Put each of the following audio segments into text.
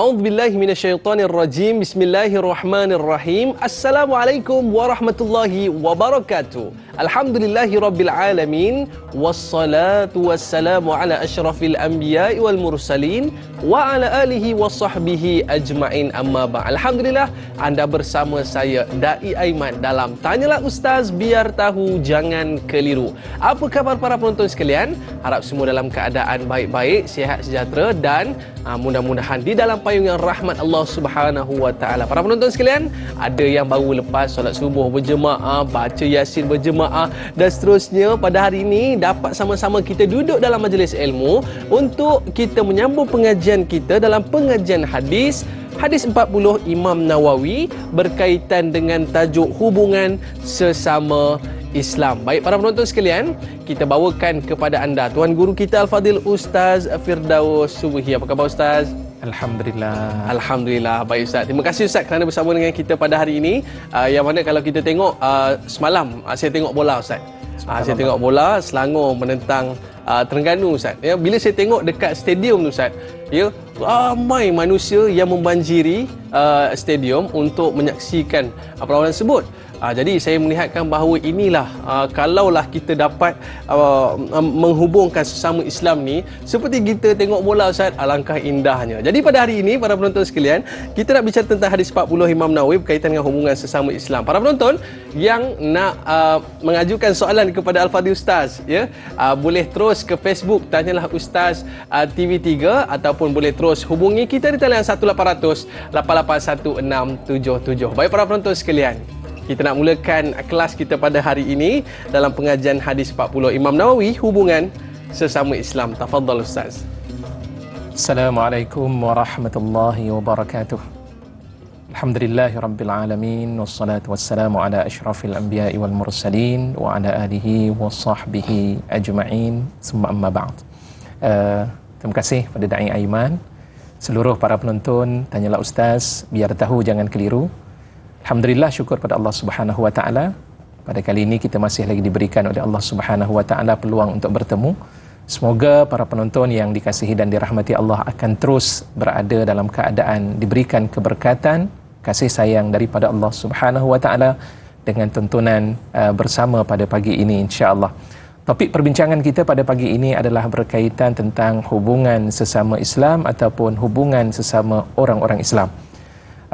A'udzubillahi minasyaitonirrajim. Bismillahirrahmanirrahim. Assalamualaikum warahmatullahi wabarakatuh. Alhamdulillahirabbil alamin wassalatu wassalamu ala asyrafil anbiya'i wal mursalin wa ala alihi washabbihi ajmain amma ba'. Alhamdulillah anda bersama saya Dai Aiman dalam Tanyalah Ustaz biar tahu jangan keliru. Apa khabar para penonton sekalian? Harap semua dalam keadaan baik-baik, sihat sejahtera dan mudah-mudahan di dalam payungan rahmat Allah Subhanahu wa taala. Para penonton sekalian, ada yang baru lepas solat subuh berjemaah, baca Yasin berjemaah dan seterusnya. Pada hari ini dapat sama-sama kita duduk dalam majlis ilmu untuk kita menyambung pengajian kita dalam pengajian hadis 40 Imam Nawawi berkaitan dengan tajuk hubungan sesama Islam. Baik para penonton sekalian, kita bawakan kepada anda Tuan Guru kita Al-Fadil Ustaz Firdaus Subuhi. Apa khabar Ustaz? Alhamdulillah. Alhamdulillah. Baik Ustaz. Terima kasih Ustaz kerana bersama dengan kita pada hari ini. Yang mana kalau kita tengok semalam saya tengok bola Ustaz. Saya tengok bola Selangor menentang Terengganu Ustaz. Ya, bila saya tengok dekat stadium tu Ustaz, ya, ramai manusia yang membanjiri stadium untuk menyaksikan perlawanan tersebut. Jadi saya melihatkan bahawa inilah kalaulah kita dapat menghubungkan sesama Islam ni seperti kita tengok bola Ustaz, alangkah indahnya. Jadi pada hari ini para penonton sekalian, kita nak bicara tentang hadis 40 Imam Nawawi berkaitan dengan hubungan sesama Islam. Para penonton yang nak mengajukan soalan kepada Al-Fadhil Ustaz, ya, boleh terus ke Facebook Tanyalah Ustaz TV3 ataupun boleh terus hubungi kita di talian 1800 881 677. Baik para penonton sekalian, kita nak mulakan kelas kita pada hari ini dalam pengajian hadis 40 Imam Nawawi hubungan sesama Islam. Tafadhal Ustaz. Assalamualaikum warahmatullahi wabarakatuh. Alhamdulillahirabbil alamin wassalatu wassalamu ala asyrafil anbiya'i wal mursalin wa ala alihi washabbihi ajma'in. Summa amma ba'd. Terima kasih pada Dai Aiman, seluruh para penonton Tanyalah Ustaz biar tahu jangan keliru. Alhamdulillah, syukur pada Allah Subhanahu wa taala. Pada kali ini kita masih lagi diberikan oleh Allah Subhanahu wa taala peluang untuk bertemu. Semoga para penonton yang dikasihi dan dirahmati Allah akan terus berada dalam keadaan diberikan keberkatan, kasih sayang daripada Allah Subhanahu wa taala dengan tontonan bersama pada pagi ini insya-Allah. Topik perbincangan kita pada pagi ini adalah berkaitan tentang hubungan sesama Islam ataupun hubungan sesama orang-orang Islam.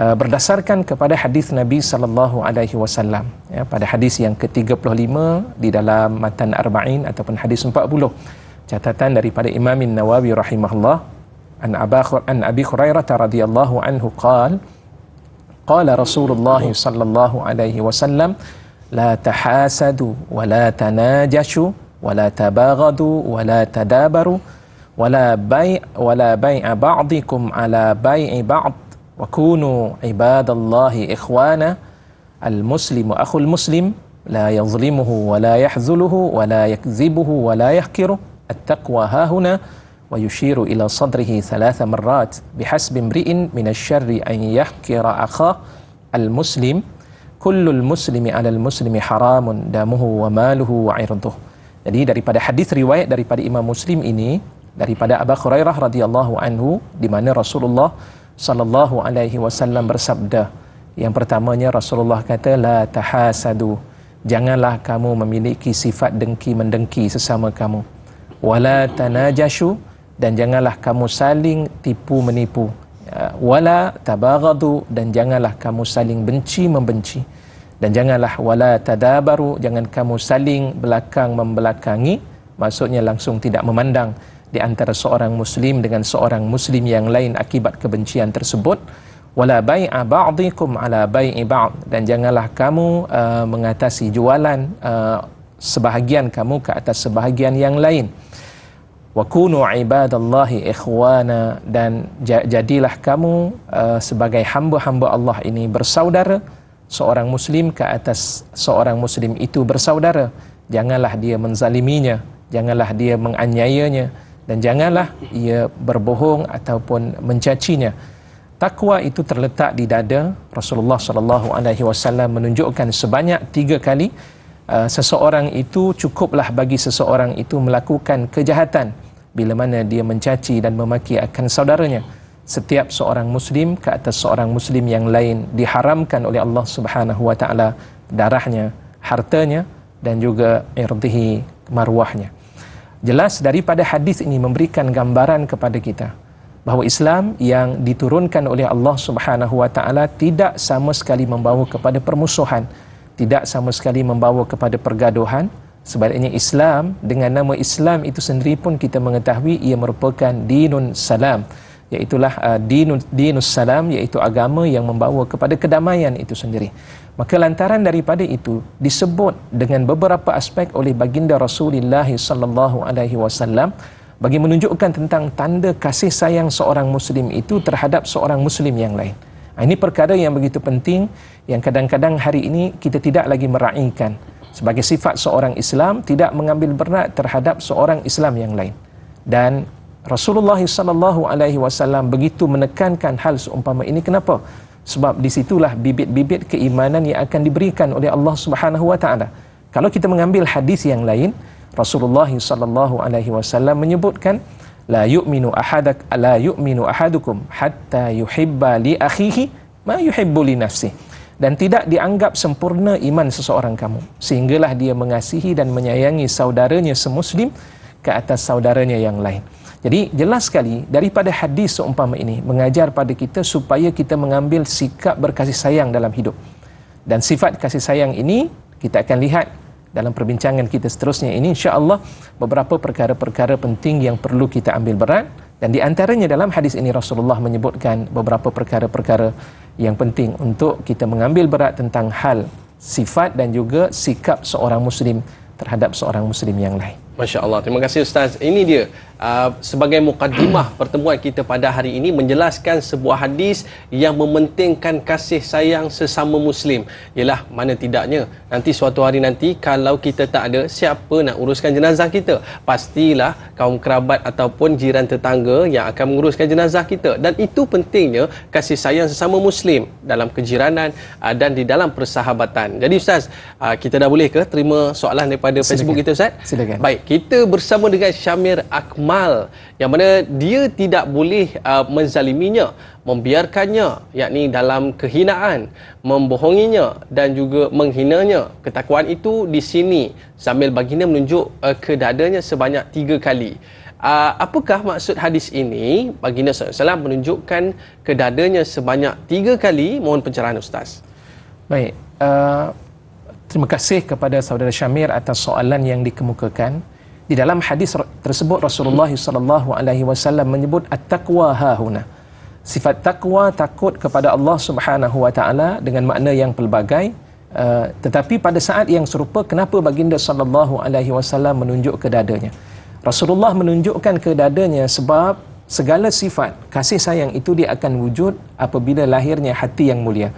Berdasarkan kepada hadis Nabi sallallahu alaihi wasallam, ya, pada hadis yang ke-35 di dalam matan Arba'in ataupun hadis 40, catatan daripada Imam Nawawi rahimahullah, an Abi Hurairah radhiyallahu anhu qala Rasulullah sallallahu alaihi wasallam la tahasadu wa la tanajashu wa la tabaghadu wa la tadabaru wa la bai'a ba'dikum ala bai'i ba'd wa kunu ibadallahi ikhwana al-muslimu akhul muslim la yazlimuhu wa la yahzuluhu wa la yakzibuhu wa la yahkiru at-taqwa hahuna wa yushiru ila sadrihi 3 marrat bihasbi imri'in minasy-syarri an yahkira akha al-muslim kullul muslimi 'alal muslimi haramun damuhu wa maluhu wa 'irduhu. Jadi daripada hadis riwayat daripada Imam Muslim ini daripada Abu Hurairah radhiyallahu anhu, di mana Rasulullah sallallahu alaihi wasallam bersabda, yang pertamanya Rasulullah kata la tahasadu, janganlah kamu memiliki sifat dengki mendengki sesama kamu, wala tanajashu, dan janganlah kamu saling tipu menipu, wala tabaghadu, dan janganlah kamu saling benci membenci, dan janganlah wala tadabaru, jangan kamu saling belakang membelakangi, maksudnya langsung tidak memandang di antara seorang muslim dengan seorang muslim yang lain akibat kebencian tersebut. Wala bai'a ba'dikum ala bai'i ba'd, dan janganlah kamu mengatasi jualan sebahagian kamu ke atas sebahagian yang lain. Wa kunu ibadallahi ikhwana, dan jadilah kamu sebagai hamba-hamba Allah ini bersaudara, seorang muslim ke atas seorang muslim itu bersaudara. Janganlah dia menzaliminya, janganlah dia menganiayanya, dan janganlah ia berbohong ataupun mencacinya. Takwa itu terletak di dada. Rasulullah sallallahu alaihi wasallam menunjukkan sebanyak 3 kali seseorang itu cukuplah bagi seseorang itu melakukan kejahatan bila mana dia mencaci dan memaki akan saudaranya. setiap seorang muslim ke atas seorang muslim yang lain diharamkan oleh Allah Subhanahu wa taala darahnya, hartanya dan juga irdihi, marwahnya. Jelas daripada hadis ini memberikan gambaran kepada kita bahawa Islam yang diturunkan oleh Allah Subhanahu wa taala tidak sama sekali membawa kepada permusuhan, tidak sama sekali membawa kepada pergaduhan. Sebaliknya Islam dengan nama Islam itu sendiri pun kita mengetahui ia merupakan dinun salam, iaitulah dinus salam, iaitu agama yang membawa kepada kedamaian itu sendiri. Maka lantaran daripada itu disebut dengan beberapa aspek oleh baginda Rasulullah sallallahu alaihi wasallam bagi menunjukkan tentang tanda kasih sayang seorang muslim itu terhadap seorang muslim yang lain. Ini perkara yang begitu penting yang kadang-kadang hari ini kita tidak lagi meraihkan. Sebagai sifat seorang Islam tidak mengambil berat terhadap seorang Islam yang lain. Dan Rasulullah sallallahu alaihi wasallam begitu menekankan hal seumpama ini. Kenapa? Sebab di situlah bibit-bibit keimanan yang akan diberikan oleh Allah Subhanahu wa taala. Kalau kita mengambil hadis yang lain, Rasulullah sallallahu alaihi wasallam menyebutkan la yu'minu ahadukum hatta yuhibba li akhihi ma yuhibbu li nafsihi. Dan tidak dianggap sempurna iman seseorang kamu sehinggalah dia mengasihi dan menyayangi saudaranya semuslim ke atas saudaranya yang lain. Jadi jelas sekali daripada hadis seumpama ini mengajar pada kita supaya kita mengambil sikap berkasih sayang dalam hidup. Dan sifat kasih sayang ini kita akan lihat dalam perbincangan kita seterusnya ini, insya-Allah beberapa perkara-perkara penting yang perlu kita ambil berat. Dan di antaranya dalam hadis ini Rasulullah menyebutkan beberapa perkara-perkara yang penting untuk kita mengambil berat tentang hal sifat dan juga sikap seorang muslim terhadap seorang muslim yang lain. Masya Allah, terima kasih Ustaz. Ini dia sebagai mukadimah pertemuan kita pada hari ini, menjelaskan sebuah hadis yang mementingkan kasih sayang sesama Muslim. Ialah mana tidaknya nanti suatu hari nanti kalau kita tak ada, siapa nak uruskan jenazah kita? Pastilah kaum kerabat ataupun jiran tetangga yang akan menguruskan jenazah kita. Dan itu pentingnya kasih sayang sesama Muslim dalam kejiranan dan di dalam persahabatan. Jadi Ustaz, kita dah boleh ke terima soalan daripada Facebook kita Ustaz? Silakan. Baik, kita bersama dengan Syamir Akmal yang mana dia tidak boleh menzaliminya, membiarkannya, yakni dalam kehinaan, membohonginya dan juga menghinanya. Ketakwaan itu di sini sambil baginda menunjuk ke dadanya sebanyak 3 kali. Apakah maksud hadis ini? Baginda SAW menunjukkan ke dadanya sebanyak 3 kali. Mohon pencerahan Ustaz. Baik, terima kasih kepada saudara Syamir atas soalan yang dikemukakan. Di dalam hadis tersebut Rasulullah sallallahu alaihi wasallam menyebut at-taqwa hahuna. Sifat takwa, takut kepada Allah Subhanahu wa taala dengan makna yang pelbagai. Tetapi pada saat yang serupa, kenapa baginda sallallahu alaihi wasallam menunjuk ke dadanya? Rasulullah menunjukkan ke dadanya sebab segala sifat kasih sayang itu dia akan wujud apabila lahirnya hati yang mulia.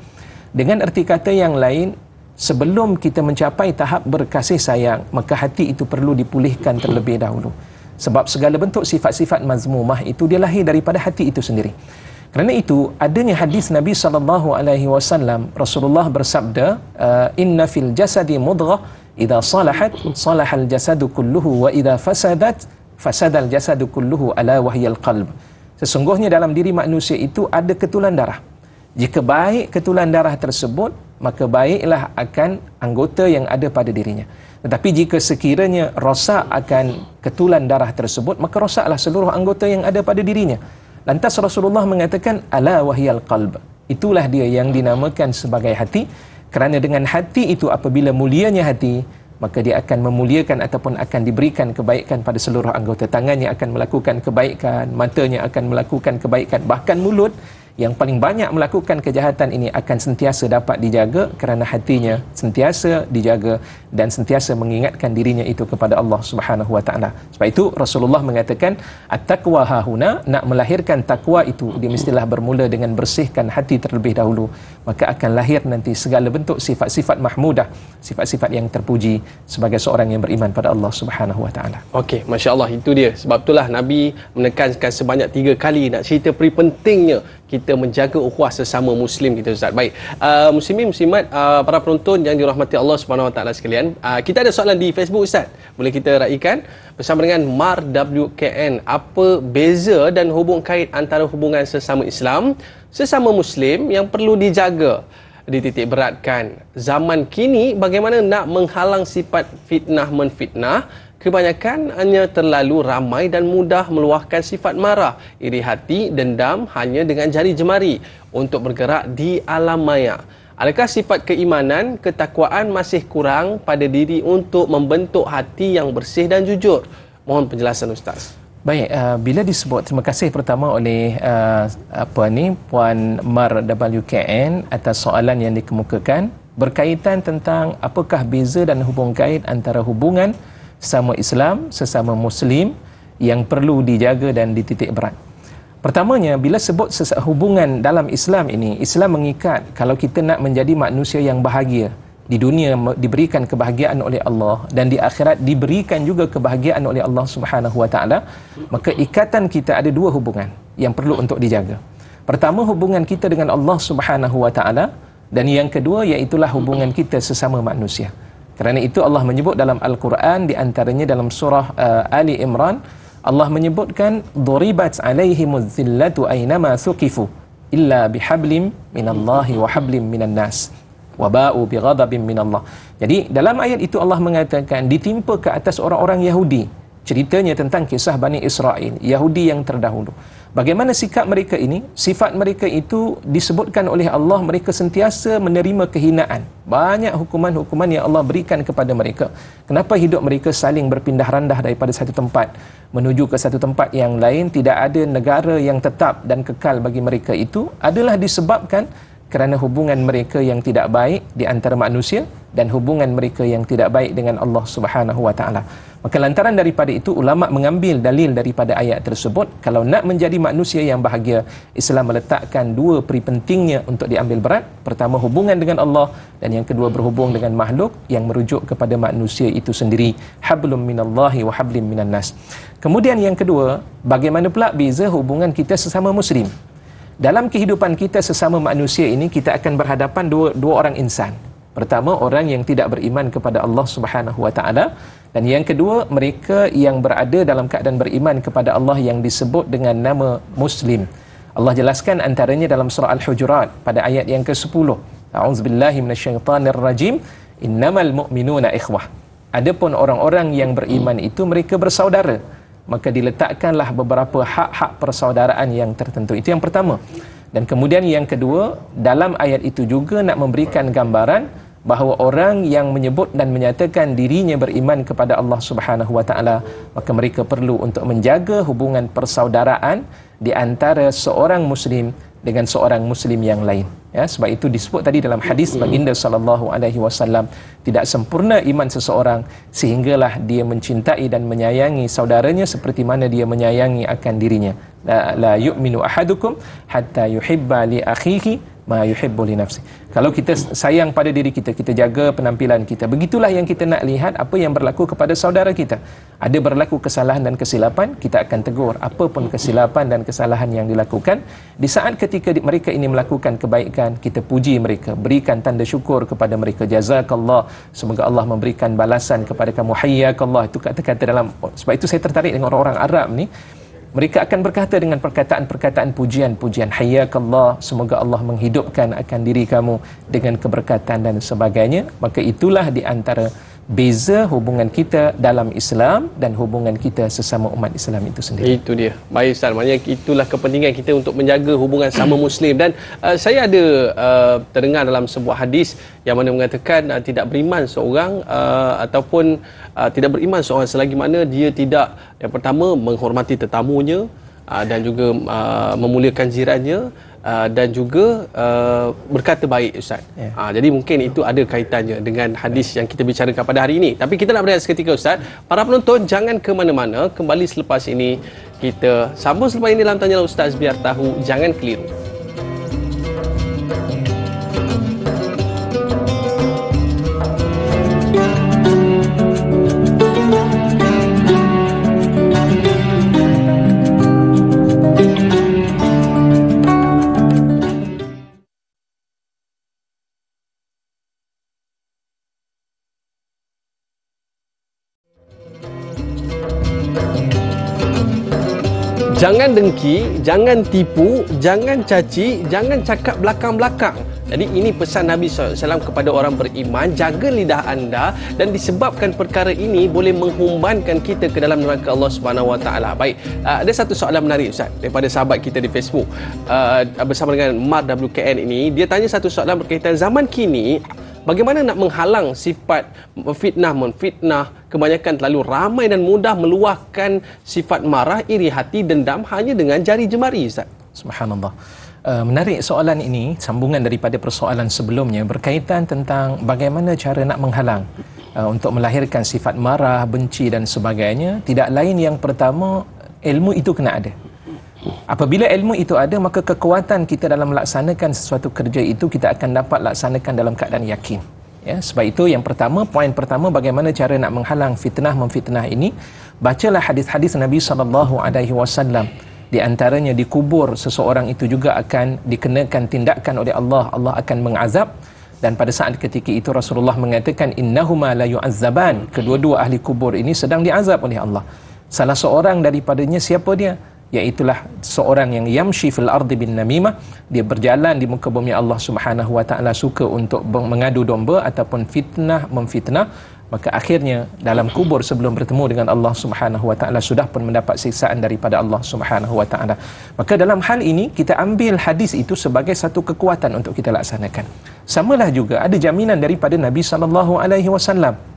Dengan erti kata yang lain, sebelum kita mencapai tahap berkasih sayang, maka hati itu perlu dipulihkan terlebih dahulu. Sebab segala bentuk sifat-sifat mazmumah itu dia lahir daripada hati itu sendiri. Kerana itu, adanya hadis Nabi SAW, Rasulullah bersabda, inna fil jasadi mudghah, idza salahat, salahal jasadu kulluhu, wa idza fasadat, fasadal jasadu kulluhu, ala wahyal qalb. Sesungguhnya dalam diri manusia itu ada ketulan darah. Jika baik ketulan darah tersebut, maka baiklah akan anggota yang ada pada dirinya. Tetapi jika sekiranya rosak akan ketulan darah tersebut, maka rosaklah seluruh anggota yang ada pada dirinya. Lantas Rasulullah mengatakan, ala wahyal qalb. Itulah dia yang dinamakan sebagai hati. Kerana dengan hati itu, apabila mulianya hati, maka dia akan memuliakan ataupun akan diberikan kebaikan pada seluruh anggota. Tangannya akan melakukan kebaikan, matanya akan melakukan kebaikan, bahkan mulut yang paling banyak melakukan kejahatan ini akan sentiasa dapat dijaga kerana hatinya sentiasa dijaga dan sentiasa mengingatkan dirinya itu kepada Allah Subhanahu wa taala. Sebab itu Rasulullah mengatakan at-taqwa hahuna, nak melahirkan takwa itu dia mestilah bermula dengan bersihkan hati terlebih dahulu, maka akan lahir nanti segala bentuk sifat-sifat mahmudah, sifat-sifat yang terpuji sebagai seorang yang beriman pada Allah Subhanahu wa taala. Okey, masya-Allah, itu dia. Sebab itulah Nabi menekankan sebanyak 3 kali nak cerita peri pentingnya kita menjaga ukhuwah sesama Muslim kita, Ustaz. Baik, muslimin muslimat, para penonton yang dirahmati Allah Subhanahu Wa Taala sekalian, kita ada soalan di Facebook, Ustaz. Boleh kita raikan bersama dengan Mar WKN. Apa beza dan hubung kait antara hubungan sesama Islam, sesama Muslim yang perlu dijaga, dititik beratkan zaman kini? Bagaimana nak menghalang sifat fitnah menfitnah? Kebanyakan hanya terlalu ramai dan mudah meluahkan sifat marah, iri hati, dendam hanya dengan jari jemari untuk bergerak di alam maya. Adakah sifat keimanan, ketakwaan masih kurang pada diri untuk membentuk hati yang bersih dan jujur? Mohon penjelasan, Ustaz. Baik, bila disebut, terima kasih pertama oleh Puan Mar WKN atas soalan yang dikemukakan berkaitan tentang apakah beza dan hubung kait antara hubungan sesama Islam, sesama Muslim yang perlu dijaga dan dititik berat. Pertamanya, bila sebut hubungan dalam Islam ini, Islam mengikat kalau kita nak menjadi manusia yang bahagia, di dunia diberikan kebahagiaan oleh Allah dan di akhirat diberikan juga kebahagiaan oleh Allah Subhanahu Wa Taala, maka ikatan kita ada dua hubungan yang perlu untuk dijaga. Pertama, hubungan kita dengan Allah Subhanahu Wa Taala, dan yang kedua iaitulah hubungan kita sesama manusia. Kerana itu Allah menyebut dalam Al-Quran, di antaranya dalam surah Ali Imran, Allah menyebutkan duribat alaihimuz zillatu aynama thuqifu illa bihablim minallahi wa hablim minan nas wa ba'u bighadabin minallah. Jadi dalam ayat itu Allah mengatakan ditimpa ke atas orang-orang Yahudi. Ceritanya tentang kisah Bani Israel, Yahudi yang terdahulu. Bagaimana sikap mereka ini? Sifat mereka itu disebutkan oleh Allah, mereka sentiasa menerima kehinaan. Banyak hukuman-hukuman yang Allah berikan kepada mereka. Kenapa hidup mereka saling berpindah randah daripada satu tempat menuju ke satu tempat yang lain? Tidak ada negara yang tetap dan kekal bagi mereka itu adalah disebabkan kerana hubungan mereka yang tidak baik di antara manusia dan hubungan mereka yang tidak baik dengan Allah Subhanahu Wa Taala. Maka lantaran daripada itu, ulama mengambil dalil daripada ayat tersebut, kalau nak menjadi manusia yang bahagia, Islam meletakkan dua peri pentingnya untuk diambil berat. Pertama, hubungan dengan Allah, dan yang kedua berhubung dengan makhluk yang merujuk kepada manusia itu sendiri. Hablum minallahi wa hablim minan nas. Kemudian yang kedua, bagaimana pula beza hubungan kita sesama Muslim? Dalam kehidupan kita sesama manusia ini, kita akan berhadapan dua orang insan. Pertama, orang yang tidak beriman kepada Allah Subhanahu Wa Taala, dan yang kedua, mereka yang berada dalam keadaan beriman kepada Allah yang disebut dengan nama Muslim. Allah jelaskan antaranya dalam surah Al-Hujurat pada ayat yang ke-10. A'udzubillahi minasyaitanirrajim. Innamal mu'minuna ikhwah. Adapun orang-orang yang beriman itu mereka bersaudara. Maka diletakkanlah beberapa hak-hak persaudaraan yang tertentu. Itu yang pertama. Dan kemudian yang kedua, dalam ayat itu juga nak memberikan gambaran bahawa orang yang menyebut dan menyatakan dirinya beriman kepada Allah Subhanahu Wa Taala, maka mereka perlu untuk menjaga hubungan persaudaraan di antara seorang Muslim dengan seorang Muslim yang lain. Ya, sebab itu disebut tadi dalam hadis baginda sallallahu alaihi wasallam, tidak sempurna iman seseorang sehinggalah dia mencintai dan menyayangi saudaranya seperti mana dia menyayangi akan dirinya. La yu'minu ahadukum hatta yuhibba li akhihi ma yuhibbu li nafsi. Kalau kita sayang pada diri kita, kita jaga penampilan kita. Begitulah yang kita nak lihat apa yang berlaku kepada saudara kita. Ada berlaku kesalahan dan kesilapan, kita akan tegur apa pun kesilapan dan kesalahan yang dilakukan. Di saat ketika mereka ini melakukan kebaikan, kita puji mereka, berikan tanda syukur kepada mereka. Jazakallah, semoga Allah memberikan balasan kepada kamu. Hayyakallah, itu kata-kata dalam. Sebab itu saya tertarik dengan orang-orang Arab ni. Mereka akan berkata dengan perkataan-perkataan pujian. Hayyakallah, semoga Allah menghidupkan akan diri kamu dengan keberkatan dan sebagainya. Maka itulah di antara beza hubungan kita dalam Islam dan hubungan kita sesama umat Islam itu sendiri. Itu dia. Baik Ustaz, maknanya itulah kepentingan kita untuk menjaga hubungan sama Muslim. Dan saya ada terdengar dalam sebuah hadis yang mana mengatakan tidak beriman seorang ataupun tidak beriman seorang selagi mana dia tidak, yang pertama, menghormati tetamunya dan juga memuliakan jirannya dan juga berkata baik, Ustaz. Jadi mungkin itu ada kaitannya dengan hadis yang kita bicarakan pada hari ini. Tapi kita nak berehat seketika, Ustaz. Para penonton jangan ke mana-mana. Kembali selepas ini, kita sambung selepas ini dalam Tanyalah Ustaz, biar tahu, jangan keliru. Jangan dengki, jangan tipu, jangan caci, jangan cakap belakang-belakang. Jadi ini pesan Nabi SAW kepada orang beriman, jaga lidah anda, dan disebabkan perkara ini boleh menghumbankan kita ke dalam neraka Allah SWT. Baik, ada satu soalan menarik Ustaz daripada sahabat kita di Facebook bersama dengan Mar WKN ini. Dia tanya satu soalan berkaitan zaman kini, bagaimana nak menghalang sifat menfitnah. Kebanyakan terlalu ramai dan mudah meluahkan sifat marah, iri hati, dendam hanya dengan jari jemari, Ustaz. Subhanallah. Menarik soalan ini, sambungan daripada persoalan sebelumnya berkaitan tentang bagaimana cara nak menghalang untuk melahirkan sifat marah, benci dan sebagainya. Tidak lain, yang pertama, ilmu itu kena ada. Apabila ilmu itu ada, maka kekuatan kita dalam melaksanakan sesuatu kerja itu kita akan dapat laksanakan dalam keadaan yakin. Ya, sebab itu yang pertama, poin pertama, bagaimana cara nak menghalang memfitnah ini, bacalah hadis-hadis Nabi SAW. Di antaranya, di kubur seseorang itu juga akan dikenakan tindakan oleh Allah. Allah akan mengazab, dan pada saat ketika itu Rasulullah mengatakan innahuma la yu'azzaban, kedua-dua ahli kubur ini sedang diazab oleh Allah. Salah seorang daripadanya siapa dia? Iaitulah seorang yang yamshi fil ardi bin namimah, dia berjalan di muka bumi Allah Subhanahu wa taala, suka untuk mengadu domba ataupun memfitnah, maka akhirnya dalam kubur sebelum bertemu dengan Allah Subhanahu wa taala sudah pun mendapat siksaan daripada Allah Subhanahu wa taala. Maka dalam hal ini kita ambil hadis itu sebagai satu kekuatan untuk kita laksanakan. Samalah juga ada jaminan daripada Nabi SAW.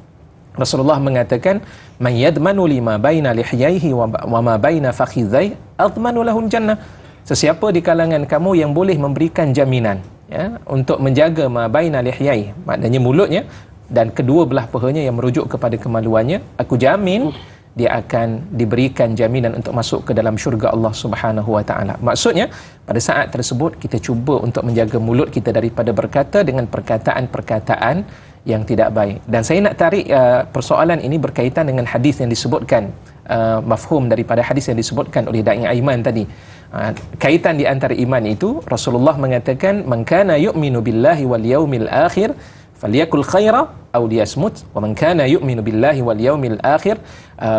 Rasulullah mengatakan, "Man yadmanu lima baina lihyaihi wa ma baina fakhidhai admanu lahul jannah." Sesiapa di kalangan kamu yang boleh memberikan jaminan, ya, untuk menjaga ma baina lihyaihi, maknanya mulutnya dan kedua belah pahanya yang merujuk kepada kemaluannya, aku jamin dia akan diberikan jaminan untuk masuk ke dalam syurga Allah Subhanahu wa taala. Maksudnya, pada saat tersebut kita cuba untuk menjaga mulut kita daripada berkata dengan perkataan-perkataan yang tidak baik. Dan saya nak tarik persoalan ini berkaitan dengan hadis yang disebutkan, mafhum daripada hadis yang disebutkan oleh Da'i Aiman tadi. Kaitan di antara iman itu, Rasulullah mengatakan, "Man kana yu'minu billahi wal yaumil akhir falyakul khaira aw liyasmut, wa man kana yu'minu billahi wal yaumil akhir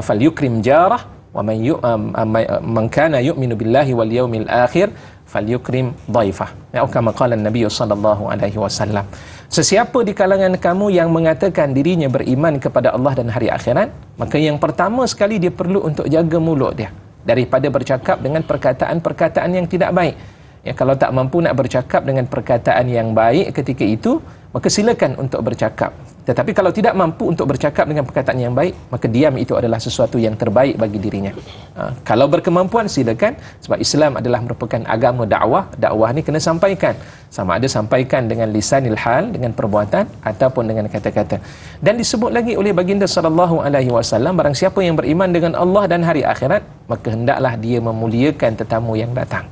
falyukrim jarah, wa man kana yu'minu billahi wal yaumil akhir falyukrim dhaifah." Ya, kama qala Nabi sallallahu alaihi wasallam. Sesiapa di kalangan kamu yang mengatakan dirinya beriman kepada Allah dan hari akhirat, maka yang pertama sekali dia perlu untuk jaga mulut dia daripada bercakap dengan perkataan-perkataan yang tidak baik. Ya, kalau tak mampu nak bercakap dengan perkataan yang baik ketika itu, maka silakan untuk bercakap. Tetapi kalau tidak mampu untuk bercakap dengan perkataan yang baik, maka diam itu adalah sesuatu yang terbaik bagi dirinya. Kalau berkemampuan, silakan, sebab Islam adalah merupakan agama dakwah. Dakwah ni kena sampaikan. Sama ada sampaikan dengan lisanil hal, dengan perbuatan, ataupun dengan kata-kata. Dan disebut lagi oleh baginda sallallahu alaihi wasallam, barang siapa yang beriman dengan Allah dan hari akhirat, maka hendaklah dia memuliakan tetamu yang datang.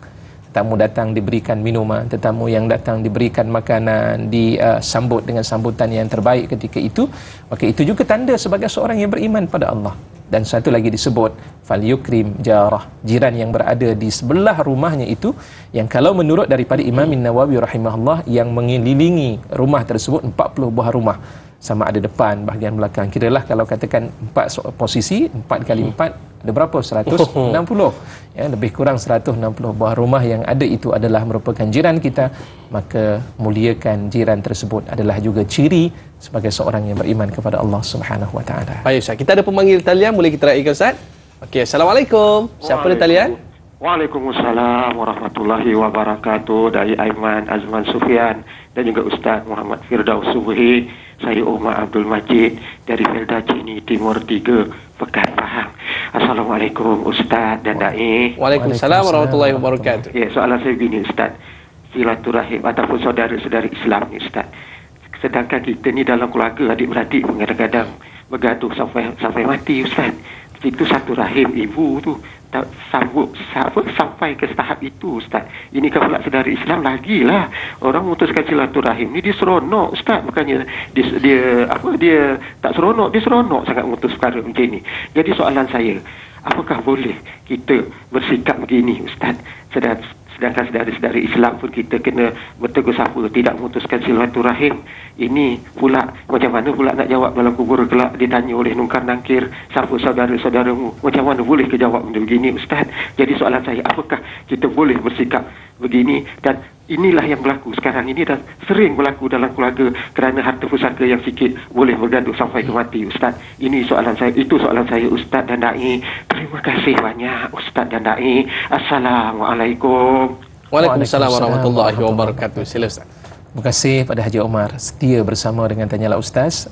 Tetamu datang diberikan minuman, tetamu yang datang diberikan makanan, disambut dengan sambutan yang terbaik ketika itu, maka itu juga tanda sebagai seorang yang beriman pada Allah. Dan satu lagi disebut falyukrim jarah, jiran yang berada di sebelah rumahnya itu, yang kalau menurut daripada Imam Nawawi rahimahullah, yang mengelilingi rumah tersebut 40 buah rumah, sama ada depan, bahagian belakang. Kiralah kalau katakan 4 posisi, 4 kali 4 ada berapa? 160. Ya, lebih kurang 160 buah rumah yang ada itu adalah merupakan jiran kita. Maka muliakan jiran tersebut adalah juga ciri sebagai seorang yang beriman kepada Allah Subhanahu wa taala. Baik Ustaz, kita ada pemanggil talian, boleh kita raikan Ustaz? Okey, Assalamualaikum. Siapa di talian? Waalaikumsalam warahmatullahi wabarakatuh. Dari Aiman Azman Sufyan dan juga Ustaz Muhammad Firdaus Subuhi. Saya Umar Abdul Majid dari Felda Cini Timur 3, Pekan Pahang. Assalamualaikum Ustaz dan Da'i. Waalaikumsalam warahmatullahi wabarakatuh. Ya, soalan saya begini Ustaz. Silaturahim ataupun saudara-saudari Islam ni Ustaz. Sedangkan kita ni dalam keluarga adik-beradik kadang-kadang bergaduh sampai mati Ustaz. Itu satu rahim ibu tu tak sanggup sampai ke tahap itu Ustaz. Ini kalau pula saudara Islam lagilah orang memutuskan silaturahim ni dia seronok Ustaz, bukannya dia tak seronok, dia seronok sangat memutus perkara macam ni. Jadi soalan saya, apakah boleh kita bersikap begini Ustaz, sedangkan saudara-saudari Islam pun kita kena bertegur sapa, tidak memutuskan silaturahim. Ini pula macam mana pula nak jawab dalam kubur kelak ditanya oleh nungkar nangkir, siapa saudara-saudaramu, macam mana boleh ke jawab benda begini Ustaz? Jadi soalan saya, apakah kita boleh bersikap begini? Dan inilah yang berlaku sekarang ini dan sering berlaku dalam keluarga kerana harta pusaka yang sikit boleh bergaduh sampai ke mati Ustaz. Ini soalan saya, itu soalan saya Ustaz dan Dai. Terima kasih banyak Ustaz dan Dai. Assalamualaikum. Waalaikumsalam warahmatullahi wabarakatuh. Sila Ustaz. Terima kasih pada Haji Omar setia bersama dengan Tanyalah Ustaz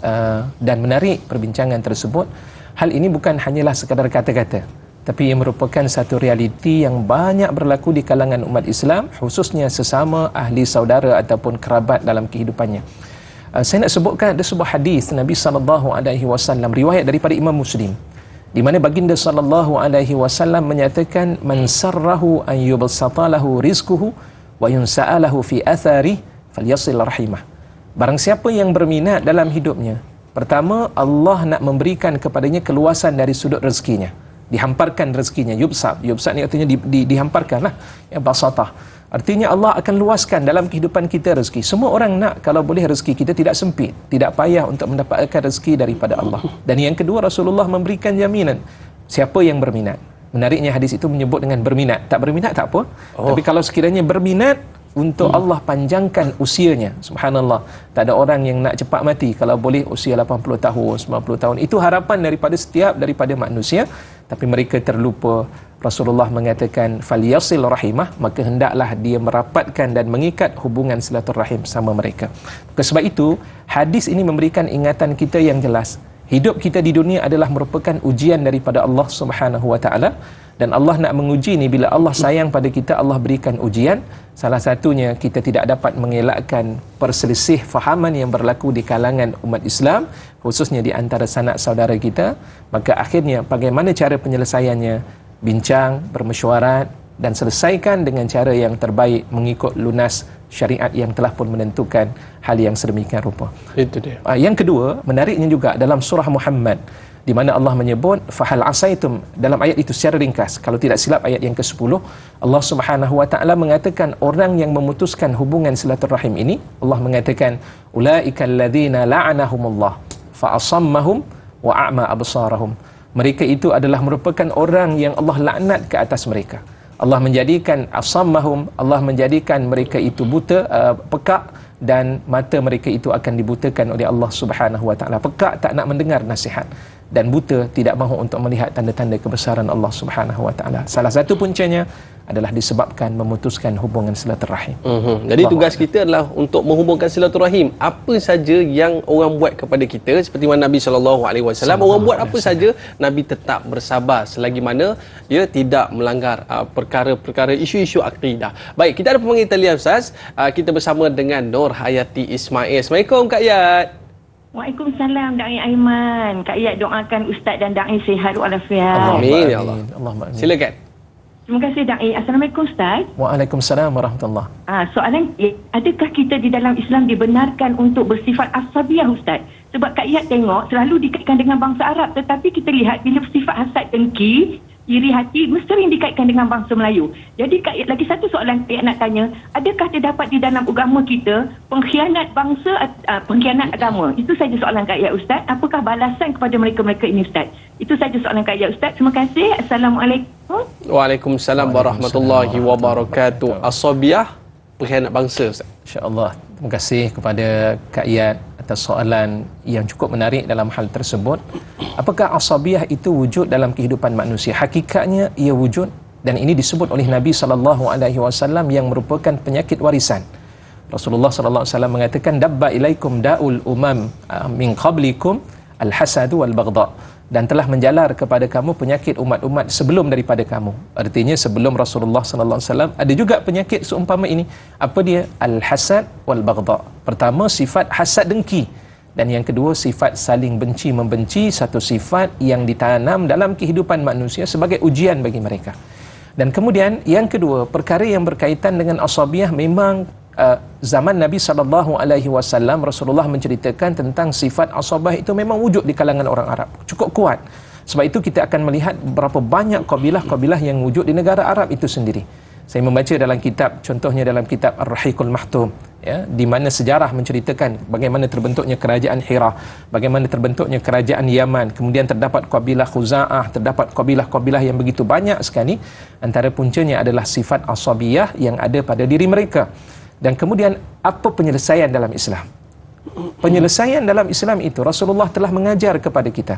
dan menarik perbincangan tersebut. Hal ini bukan hanyalah sekadar kata-kata, tapi ia merupakan satu realiti yang banyak berlaku di kalangan umat Islam, khususnya sesama ahli saudara ataupun kerabat dalam kehidupannya. Saya nak sebutkan ada sebuah hadis Nabi SAW, riwayat daripada Imam Muslim, di mana baginda SAW menyatakan, man sarrahu an yubsata lahu rizquhu wa yunsa'alahu fi athari falyasil rahimah. Barang siapa yang berminat dalam hidupnya, pertama Allah nak memberikan kepadanya keluasan dari sudut rezekinya, dihamparkan rezekinya. Yubsat ni artinya dihamparkan lah, ya, basatah. Artinya Allah akan luaskan dalam kehidupan kita rezeki. Semua orang nak kalau boleh rezeki kita tidak sempit, tidak payah untuk mendapatkan rezeki daripada Allah. Dan yang kedua, Rasulullah memberikan jaminan siapa yang berminat. Menariknya hadis itu menyebut dengan berminat. Tak berminat tak apa, tapi kalau sekiranya berminat untuk Allah panjangkan usianya, subhanallah, tak ada orang yang nak cepat mati. Kalau boleh usia 80 tahun, 90 tahun, itu harapan daripada manusia, tapi mereka terlupa. Rasulullah mengatakan falyasil rahimah, maka hendaklah dia merapatkan dan mengikat hubungan silaturahim sama mereka. Sebab itu hadis ini memberikan ingatan kita yang jelas. Hidup kita di dunia adalah merupakan ujian daripada Allah Subhanahu wa taala, dan Allah nak menguji ni. Bila Allah sayang pada kita, Allah berikan ujian. Salah satunya kita tidak dapat mengelakkan perselisih fahaman yang berlaku di kalangan umat Islam, khususnya di antara sanak saudara kita. Maka akhirnya bagaimana cara penyelesaiannya? Bincang, bermesyuarat dan selesaikan dengan cara yang terbaik mengikut lunas syariat yang telah pun menentukan hal yang sedemikian rupa. Itu dia. Yang kedua, menariknya juga dalam surah Muhammad, di mana Allah menyebut fahal asaitum, dalam ayat itu secara ringkas, kalau tidak silap ayat yang ke-10, Allah Subhanahu wa taala mengatakan orang yang memutuskan hubungan silaturahim ini, Allah mengatakan ulaikal ladzina la'anahumullah fa asammahum wa a'ma absarahum. Mereka itu adalah merupakan orang yang Allah laknat ke atas mereka. Allah menjadikan asammahum, Allah menjadikan mereka itu buta, pekak, dan mata mereka itu akan dibutakan oleh Allah Subhanahu wa taala. Pekak tak nak mendengar nasihat, dan buta tidak mahu untuk melihat tanda-tanda kebesaran Allah Subhanahu wa taala. Salah satu puncanya adalah disebabkan memutuskan hubungan silaturahim. Jadi tugas kita adalah untuk menghubungkan silaturahim. Apa saja yang orang buat kepada kita, seperti mana Nabi SAW, orang buat apa saja, Nabi tetap bersabar selagi mana dia tidak melanggar perkara-perkara isu-isu akidah. Baik, kita ada pemanggil talian Ustaz. Kita bersama dengan Nur Hayati Ismail. Assalamualaikum Kak Yat. Waalaikumsalam Dai Aiman. Kak Yat doakan Ustaz dan Dai sihat walafiat. Amin ya Allah. Allahumma amin. Silakan. Terima kasih Dai. Assalamualaikum Ustaz. Waalaikumsalam warahmatullahi. Soalan, adakah kita di dalam Islam dibenarkan untuk bersifat asabiyah Ustaz? Sebab Kak Yat tengok selalu dikaitkan dengan bangsa Arab, tetapi kita lihat bila bersifat hasad dengki, iri hati, sering dikaitkan dengan bangsa Melayu. Jadi Kak Yat, lagi satu soalan Kak Yat nak tanya, adakah terdapat di dalam agama kita pengkhianat bangsa, pengkhianat agama? Itu saja soalan Kak Yat Ustaz. Apakah balasan kepada mereka-mereka ini Ustaz? Itu saja soalan Kak Yat Ustaz. Terima kasih. Assalamualaikum. Waalaikumsalam warahmatullahi wabarakatuh. Asabiyah, pengkhianat bangsa Ustaz. InsyaAllah. Terima kasih kepada Kak Yat atas soalan yang cukup menarik dalam hal tersebut. Apakah asabiyah itu wujud dalam kehidupan manusia? Hakikatnya ia wujud, dan ini disebut oleh Nabi SAW yang merupakan penyakit warisan. Rasulullah SAW mengatakan dabba ilaikum da'ul umam min qablikum al-hasadu wal-baghdha, dan telah menjalar kepada kamu penyakit umat-umat sebelum daripada kamu. Artinya sebelum Rasulullah SAW ada juga penyakit seumpama ini. Apa dia? Al-hasad wal-baghdha. Pertama, sifat hasad dengki, dan yang kedua sifat saling benci membenci, satu sifat yang ditanam dalam kehidupan manusia sebagai ujian bagi mereka. Dan kemudian yang kedua, perkara yang berkaitan dengan asabiyah, memang zaman Nabi SAW, Rasulullah menceritakan tentang sifat asabah itu memang wujud di kalangan orang Arab, cukup kuat. Sebab itu kita akan melihat berapa banyak kabilah-kabilah yang wujud di negara Arab itu sendiri. Saya membaca dalam kitab, contohnya dalam kitab Ar-Rahiqul Mahtum, ya, di mana sejarah menceritakan bagaimana terbentuknya kerajaan Hira, bagaimana terbentuknya kerajaan Yaman, kemudian terdapat kabilah Khuza'ah, terdapat kabilah-kabilah yang begitu banyak sekali. Antara puncanya adalah sifat asabiyah yang ada pada diri mereka. Dan kemudian apa penyelesaian dalam Islam? Penyelesaian dalam Islam itu Rasulullah telah mengajar kepada kita,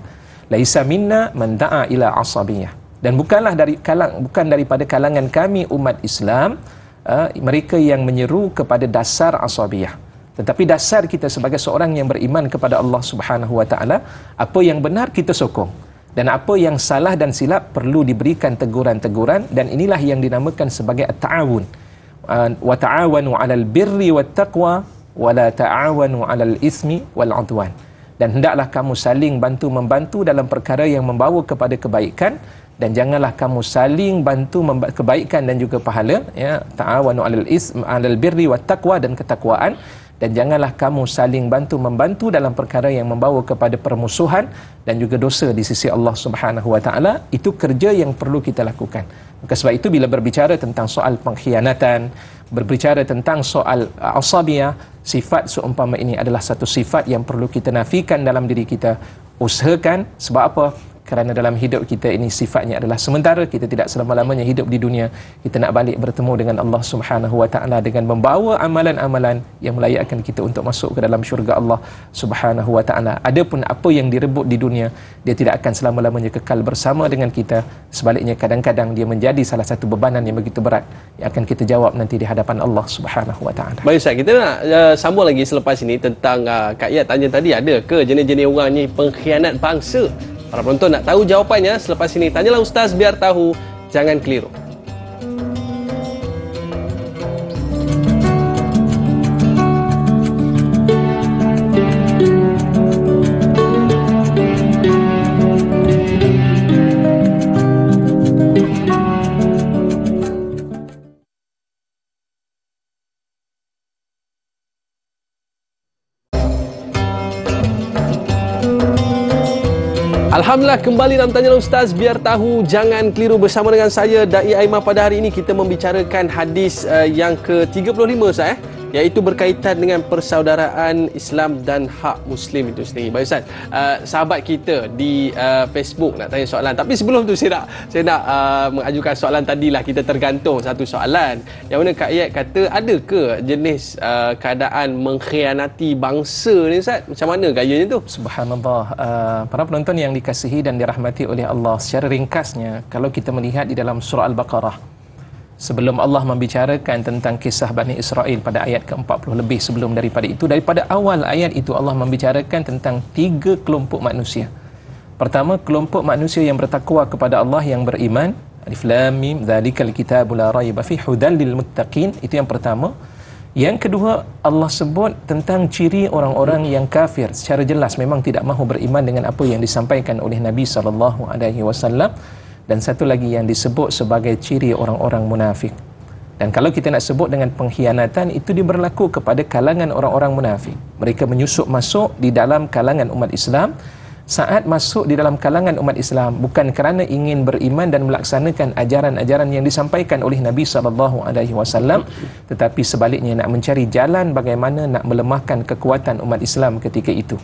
laisa minna man da'a ila asabiyah. Dan bukan daripada kalangan kami umat Islam mereka yang menyeru kepada dasar asabiyah. Tetapi dasar kita sebagai seorang yang beriman kepada Allah Subhanahu wa taala, apa yang benar kita sokong dan apa yang salah dan silap perlu diberikan teguran-teguran, dan inilah yang dinamakan sebagai at-ta'awun. Wa ta'awanu 'alal birri wat taqwa wa la ta'awanu 'alal ismi wal 'udwan. Dan hendaklah kamu saling bantu-membantu dalam perkara yang membawa kepada kebaikan, dan janganlah kamu saling bantu kebaikan dan juga pahala, ya, ta'awanu 'alal birri wat taqwa, dan ketakwaan, dan janganlah kamu saling bantu-membantu dalam perkara yang membawa kepada permusuhan dan juga dosa di sisi Allah Subhanahu wa taala. Itu kerja yang perlu kita lakukan. Maka sebab itu bila berbicara tentang soal pengkhianatan, berbicara tentang soal asabiyah, sifat seumpama ini adalah satu sifat yang perlu kita nafikan dalam diri kita. Usahakan, sebab apa? Kerana dalam hidup kita ini sifatnya adalah sementara. Kita tidak selama-lamanya hidup di dunia. Kita nak balik bertemu dengan Allah Subhanahu wa taala dengan membawa amalan-amalan yang melayakkan kita untuk masuk ke dalam syurga Allah Subhanahu wa taala. Adapun apa yang direbut di dunia, dia tidak akan selama-lamanya kekal bersama dengan kita. Sebaliknya, kadang-kadang dia menjadi salah satu bebanan yang begitu berat yang akan kita jawab nanti di hadapan Allah Subhanahu wa taala. Baik Ustaz, kita nak sambung lagi selepas ini tentang Kak Iyad tanya tadi, ada ke jenis-jenis orang ni pengkhianat bangsa? Para penonton nak tahu jawapannya selepas ini. Tanyalah Ustaz biar tahu, jangan keliru. Alhamdulillah, kembali dalam Tanyalah Ustaz biar tahu, jangan keliru, bersama dengan saya Dai Aiman. Pada hari ini kita membicarakan hadis yang ke-35 Ustaz, iaitu berkaitan dengan persaudaraan Islam dan hak Muslim itu sendiri. Baik Ustaz, sahabat kita di Facebook nak tanya soalan, tapi sebelum tu saya nak mengajukan soalan tadilah. Kita tergantung satu soalan yang mana Kak Iyad kata, ada ke jenis keadaan mengkhianati bangsa ni Ustaz? Macam mana gayanya tu? Subhanallah. Para penonton yang dikasihi dan dirahmati oleh Allah, secara ringkasnya kalau kita melihat di dalam surah Al-Baqarah, sebelum Allah membicarakan tentang kisah Bani Israel pada ayat ke-40 lebih, sebelum daripada itu, daripada awal ayat itu Allah membicarakan tentang 3 kelompok manusia. Pertama, kelompok manusia yang bertakwa kepada Allah, yang beriman. Alif Lam Mim, dzalikal kitabu la raiba fi hudal lil muttaqin. Itu yang pertama. Yang kedua, Allah sebut tentang ciri orang-orang yang kafir secara jelas, memang tidak mahu beriman dengan apa yang disampaikan oleh Nabi SAW. Dan satu lagi yang disebut sebagai ciri orang-orang munafik. Dan kalau kita nak sebut dengan pengkhianatan, itu dia berlaku kepada kalangan orang-orang munafik. Mereka menyusup masuk di dalam kalangan umat Islam. Saat masuk di dalam kalangan umat Islam, bukan kerana ingin beriman dan melaksanakan ajaran-ajaran yang disampaikan oleh Nabi SAW, tetapi sebaliknya nak mencari jalan bagaimana nak melemahkan kekuatan umat Islam ketika itu.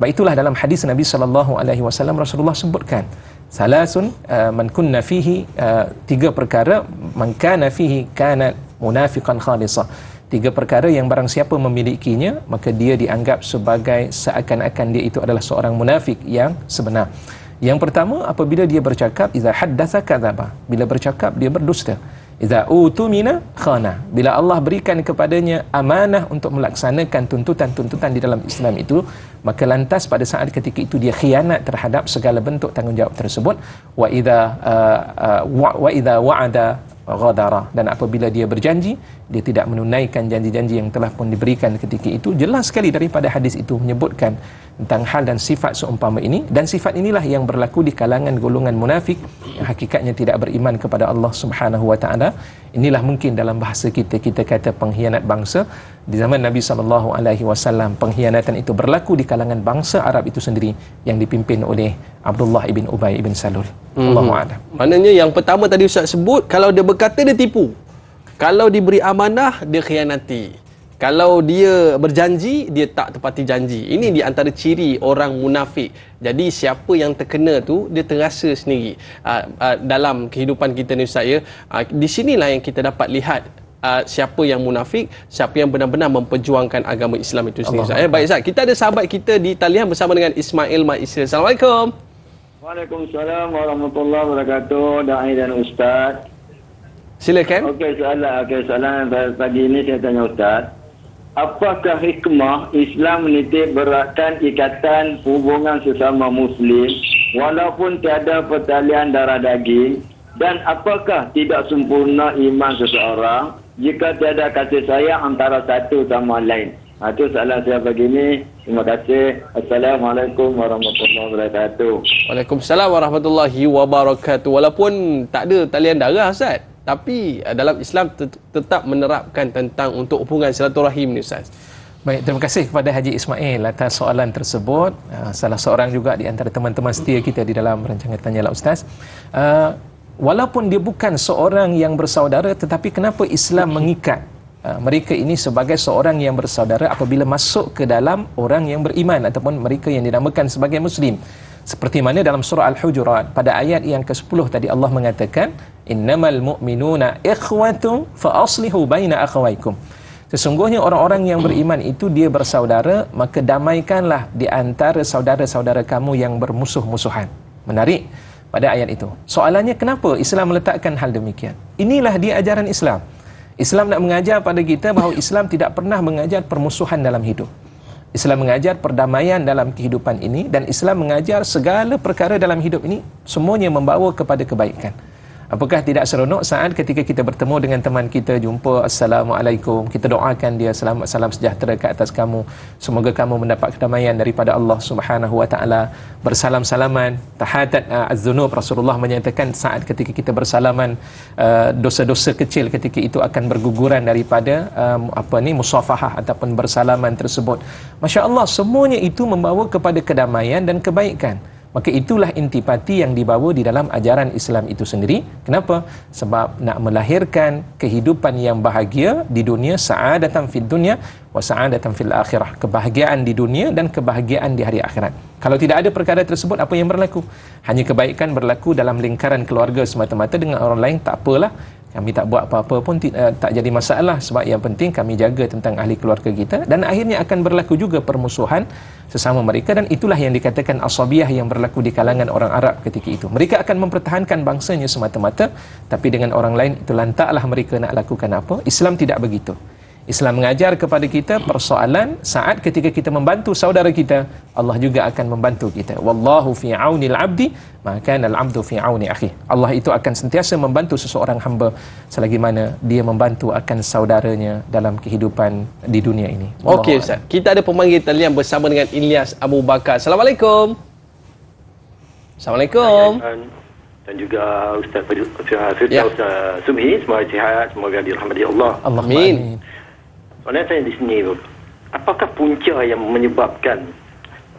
Baik, itulah dalam hadis Nabi SAW Rasulullah sebutkan, salasun man kunna fihi, 3 perkara, man kana fihi kana munafiqan khalisah. 3 perkara yang barang siapa memilikinya, maka dia dianggap sebagai seakan-akan dia itu adalah seorang munafik yang sebenar. Yang pertama, apabila dia bercakap, iza haddatsa kadzaba, bila bercakap dia berdusta. Iza utumina khana, bila Allah berikan kepadanya amanah untuk melaksanakan tuntutan-tuntutan di dalam Islam itu, maka lantas pada saat ketika itu dia khianat terhadap segala bentuk tanggungjawab tersebut. Wa idza wa'ada ghadara, dan apabila dia berjanji, dia tidak menunaikan janji-janji yang telah pun diberikan ketika itu. Jelas sekali daripada hadis itu menyebutkan tentang hal dan sifat seumpama ini, dan sifat inilah yang berlaku di kalangan golongan munafik yang hakikatnya tidak beriman kepada Allah Subhanahu wa taala. Inilah mungkin dalam bahasa kita kata pengkhianat bangsa. Di zaman Nabi SAW, pengkhianatan itu berlaku di kalangan bangsa Arab itu sendiri yang dipimpin oleh Abdullah ibn Ubay ibn Salul. Allahu a'lam. Maknanya yang pertama tadi Ustaz sebut, kalau dia berkata dia tipu. Kalau diberi amanah, dia khianati. Kalau dia berjanji, dia tak tepati janji. Ini di antara ciri orang munafik. Jadi siapa yang terkena tu, dia terasa sendiri dalam kehidupan kita ni Ustaz ya. Di sinilah yang kita dapat lihat siapa yang munafik, siapa yang benar-benar memperjuangkan agama Islam itu sendiri Ustaz. Baik Ustaz, kita ada sahabat kita di talian bersama dengan Ismail Maisir. Assalamualaikum. Waalaikumsalam warahmatullahi wabarakatuh, Da'i dan Ustaz. Silakan. Okey, soalan pagi ini saya tanya Ustaz. Apakah hikmah Islam menitik beratkan ikatan hubungan sesama Muslim walaupun tiada pertalian darah daging? Dan apakah tidak sempurna iman seseorang jika tiada kasih sayang antara satu sama lain? Itu soalan saya pagi ini. Terima kasih. Assalamualaikum warahmatullahi wabarakatuh. Waalaikumsalam warahmatullahi wabarakatuh. Walaupun tak ada talian darah Ustaz, tapi dalam Islam tetap menerapkan tentang untuk hubungan silaturahim ni Ustaz. Baik, terima kasih kepada Haji Ismail atas soalan tersebut. Salah seorang juga di antara teman-teman setia kita di dalam rancangan Tanyalah Ustaz. Walaupun dia bukan seorang yang bersaudara, tetapi kenapa Islam mengikat mereka ini sebagai seorang yang bersaudara apabila masuk ke dalam orang yang beriman ataupun mereka yang dinamakan sebagai Muslim. Seperti mana dalam surah Al-Hujurat pada ayat yang ke-10 tadi Allah mengatakan innamal mu'minuna ikhwatun fa aslihu baina akhawaykum. Sesungguhnya orang-orang yang beriman itu dia bersaudara, maka damaikanlah di antara saudara-saudara kamu yang bermusuh-musuhan. Menarik pada ayat itu. Soalannya, kenapa Islam meletakkan hal demikian? Inilah dia ajaran Islam. Islam nak mengajar pada kita bahawa Islam tidak pernah mengajar permusuhan dalam hidup. Islam mengajar perdamaian dalam kehidupan ini, dan Islam mengajar segala perkara dalam hidup ini semuanya membawa kepada kebaikan. Apakah tidak seronok saat ketika kita bertemu dengan teman kita, jumpa, Assalamualaikum, kita doakan dia, selamat salam sejahtera ke atas kamu, semoga kamu mendapat kedamaian daripada Allah Subhanahu wa taala, bersalam-salaman, tahadat az-zunub. Rasulullah menyatakan saat ketika kita bersalaman, dosa-dosa kecil ketika itu akan berguguran daripada musafahah ataupun bersalaman tersebut. Masya-Allah, semuanya itu membawa kepada kedamaian dan kebaikan. Maka itulah intipati yang dibawa di dalam ajaran Islam itu sendiri. Kenapa? Sebab nak melahirkan kehidupan yang bahagia di dunia, sa'adatan fid dunya wa sa'adatan fil akhirah. Kebahagiaan di dunia dan kebahagiaan di hari akhirat. Kalau tidak ada perkara tersebut, apa yang berlaku? Hanya kebaikan berlaku dalam lingkaran keluarga semata-mata, dengan orang lain tak apalah. Kami tak buat apa-apa pun tak jadi masalah, sebab yang penting kami jaga tentang ahli keluarga kita. Dan akhirnya akan berlaku juga permusuhan sesama mereka, dan itulah yang dikatakan asabiyah yang berlaku di kalangan orang Arab ketika itu. Mereka akan mempertahankan bangsanya semata-mata, tapi dengan orang lain itu lantaklah mereka nak lakukan apa. Islam tidak begitu. Islam mengajar kepada kita persoalan saat ketika kita membantu saudara kita, Allah juga akan membantu kita. Wallahu fi aunil abdi ma kana al-abdu fi auni akhi. Allah itu akan sentiasa membantu seseorang hamba selagi mana dia membantu akan saudaranya dalam kehidupan di dunia ini. Okey Ustaz, kita ada pemanggil talian bersama dengan Ilyas Abu Bakar. Assalamualaikum. Assalamualaikum. Dan juga Ustaz Firdaus Subhi, semoga sihat, semoga dirahmati Allah. Amin. Soalan saya di sini, apakah punca yang menyebabkan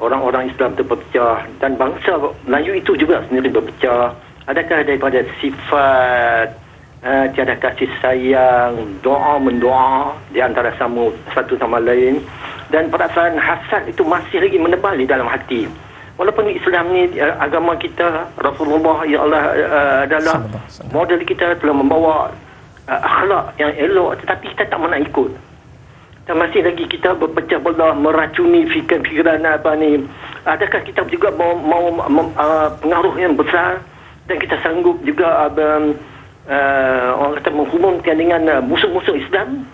orang-orang Islam terpecah dan bangsa Melayu itu juga sendiri berpecah? Adakah daripada sifat tiada kasih sayang, doa mendoa di antara satu sama lain, dan perasaan hasad itu masih lagi menebal di dalam hati? Walaupun Islam ni agama kita, Rasulullah ya Allah adalah model kita, telah membawa akhlak yang elok, tetapi kita tak nak ikut. Dan masih lagi kita berpecah belah, meracuni fikiran apa ni. Adakah kita juga mau pengaruh yang besar, dan kita sanggup juga orang kata menghubungkan dengan musuh-musuh Islam?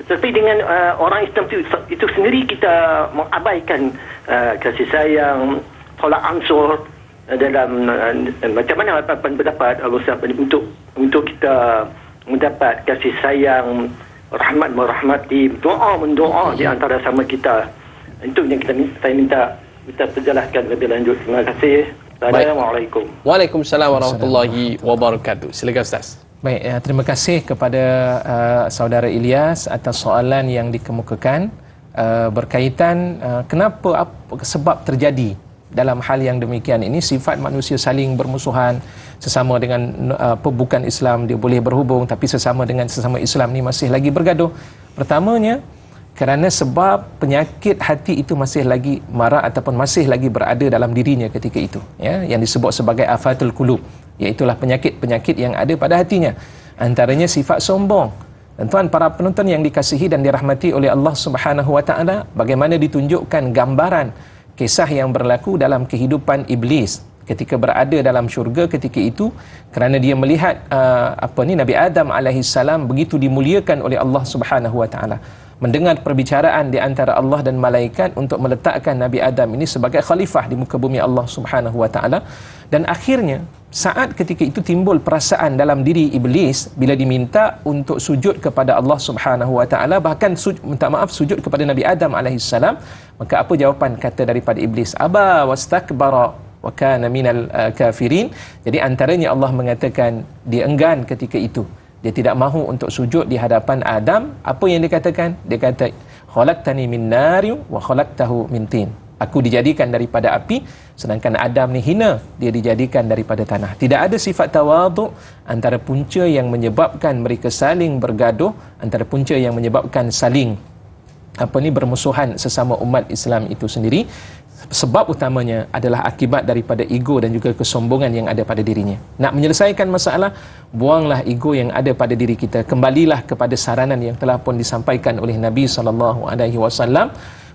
Tetapi dengan orang Islam itu sendiri kita mengabaikan kasih sayang, tolak ansur dalam macam mana pendapat Ustaz untuk kita mendapat kasih sayang, rahmat merahmati, doa mendoa di antara sama kita. Itu yang saya minta terjelaskan lebih lanjut. Terima kasih. Assalamualaikum. Waalaikumsalam warahmatullahi wabarakatuh. Silakan Ustaz. Baik, terima kasih kepada saudara Ilyas atas soalan yang dikemukakan berkaitan kenapa sebab terjadi dalam hal yang demikian ini, sifat manusia saling bermusuhan, sesama dengan bukan Islam dia boleh berhubung, tapi sesama dengan sesama Islam ni masih lagi bergaduh. Pertamanya, kerana sebab penyakit hati itu masih lagi marak ataupun masih lagi berada dalam dirinya ketika itu, ya, yang disebut sebagai afatul qulub, iaitulah penyakit-penyakit yang ada pada hatinya. Antaranya sifat sombong. Dan tuan, para penonton yang dikasihi dan dirahmati oleh Allah Subhanahu wa taala, bagaimana ditunjukkan gambaran kisah yang berlaku dalam kehidupan iblis ketika berada dalam syurga ketika itu, kerana dia melihat Nabi Adam alaihissalam begitu dimuliakan oleh Allah Subhanahu wa taala, mendengar perbicaraan di antara Allah dan malaikat untuk meletakkan Nabi Adam ini sebagai khalifah di muka bumi Allah Subhanahu wa taala. Dan akhirnya saat ketika itu timbul perasaan dalam diri iblis bila diminta untuk sujud kepada Allah Subhanahu wa taala, bahkan sujud kepada Nabi Adam alaihissalam, maka apa jawapan kata daripada iblis? Aba wastakbara wa kana minal kafirin. Jadi antaranya Allah mengatakan dia enggan ketika itu, dia tidak mahu untuk sujud di hadapan Adam. Apa yang dia katakan? Dia kata, khalaqtani min nari wa khalaqtahu min tin. Aku dijadikan daripada api, sedangkan Adam ni hina, dia dijadikan daripada tanah. Tidak ada sifat tawaduk. Antara punca yang menyebabkan mereka saling bergaduh, antara punca yang menyebabkan saling bermusuhan sesama umat Islam itu sendiri, sebab utamanya adalah akibat daripada ego dan juga kesombongan yang ada pada dirinya. Nak menyelesaikan masalah, buanglah ego yang ada pada diri kita. Kembalilah kepada saranan yang telah pun disampaikan oleh Nabi SAW.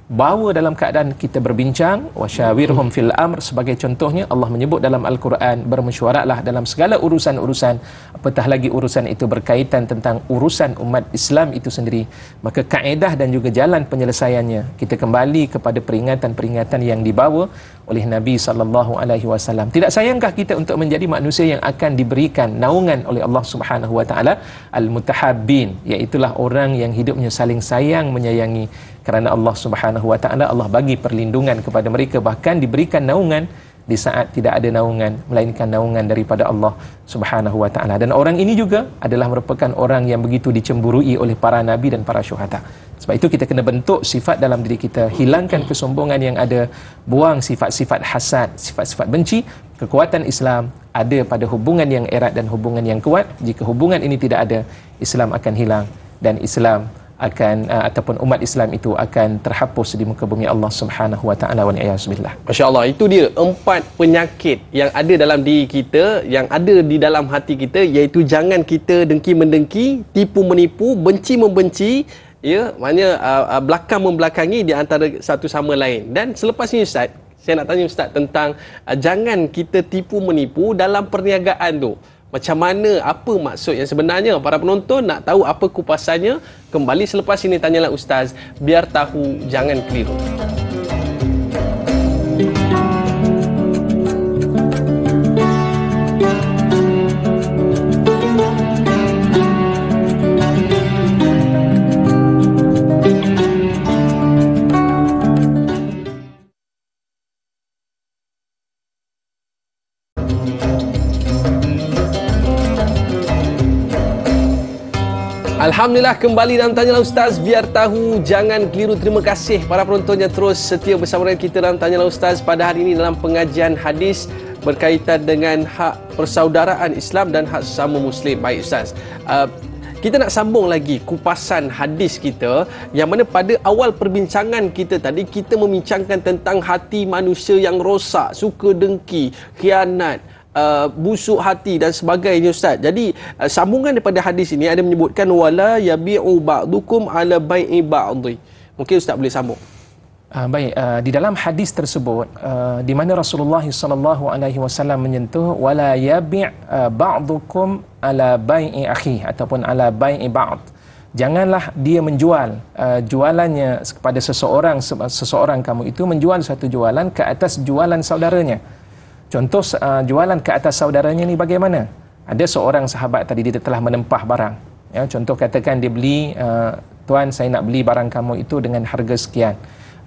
Bawa dalam keadaan kita berbincang, wasyawirhum fil amr, sebagai contohnya Allah menyebut dalam Al-Quran, bermesyuaratlah dalam segala urusan-urusan, apatah lagi urusan itu berkaitan tentang urusan umat Islam itu sendiri. Maka kaedah dan juga jalan penyelesaiannya, kita kembali kepada peringatan-peringatan yang dibawa oleh Nabi SAW. Tidak sayangkah kita untuk menjadi manusia yang akan diberikan naungan oleh Allah Subhanahu wa taala, al-mutahabbin, iaitulah orang yang hidupnya saling sayang menyayangi. Kerana Allah Subhanahu wa taala, Allah bagi perlindungan kepada mereka, bahkan diberikan naungan di saat tidak ada naungan melainkan naungan daripada Allah Subhanahu wa taala. Dan orang ini juga adalah merupakan orang yang begitu dicemburui oleh para nabi dan para syuhada. Sebab itu kita kena bentuk sifat dalam diri kita, hilangkan kesombongan yang ada, buang sifat-sifat hasad, sifat-sifat benci. Kekuatan Islam ada pada hubungan yang erat dan hubungan yang kuat. Jika hubungan ini tidak ada, Islam akan hilang dan Islam akan ataupun umat Islam itu akan terhapus di muka bumi Allah Subhanahu wa taala, wa na'udzubillah. Masya-Allah, itu dia 4 penyakit yang ada dalam diri kita, yang ada di dalam hati kita, iaitu jangan kita dengki mendengki, tipu menipu, benci membenci, ya, maknanya belakang membelakangi di antara satu sama lain. Dan selepas ini Ustaz, saya nak tanya Ustaz tentang jangan kita tipu menipu dalam perniagaan tu. Macam mana, apa maksud yang sebenarnya? Para penonton nak tahu apa kupasannya? Kembali selepas ini, tanyalah Ustaz, biar tahu jangan keliru. Alhamdulillah, kembali dalam Tanyalah Ustaz, biar tahu jangan keliru. Terima kasih para penonton yang terus setia bersama dengan kita dalam Tanyalah Ustaz pada hari ini dalam pengajian hadis berkaitan dengan hak persaudaraan Islam dan hak sesama Muslim. Baik Ustaz, kita nak sambung lagi kupasan hadis kita, yang mana pada awal perbincangan kita tadi kita membincangkan tentang hati manusia yang rosak, suka dengki, khianat, busuk hati dan sebagainya Ustaz. Jadi sambungan daripada hadis ini ada menyebutkan wala yabi'u ba'dukum ala bai'i ba'dhi. Mungkin Ustaz boleh sambung. Baik, di dalam hadis tersebut di mana Rasulullah SAW menyentuh wala yabi' ba'dukum ala bai'i akhi ataupun ala bai'i ba'd. Janganlah dia menjual jualannya kepada seseorang kamu itu menjual satu jualan ke atas jualan saudaranya. Contoh jualan ke atas saudaranya ni bagaimana? Ada seorang sahabat tadi, dia telah menempah barang. Ya, contoh katakan dia beli, tuan saya nak beli barang kamu itu dengan harga sekian.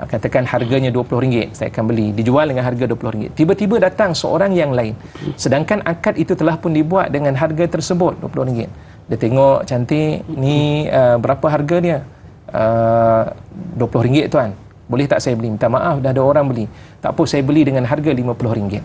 Katakan harganya RM20, saya akan beli. Dijual dengan harga RM20. Tiba-tiba datang seorang yang lain. Sedangkan akad itu telah pun dibuat dengan harga tersebut, RM20. Dia tengok cantik, ni berapa harga dia? RM20 tuan. boleh tak saya beli? Minta maaf, dah ada orang beli. Tak apa, saya beli dengan harga RM50.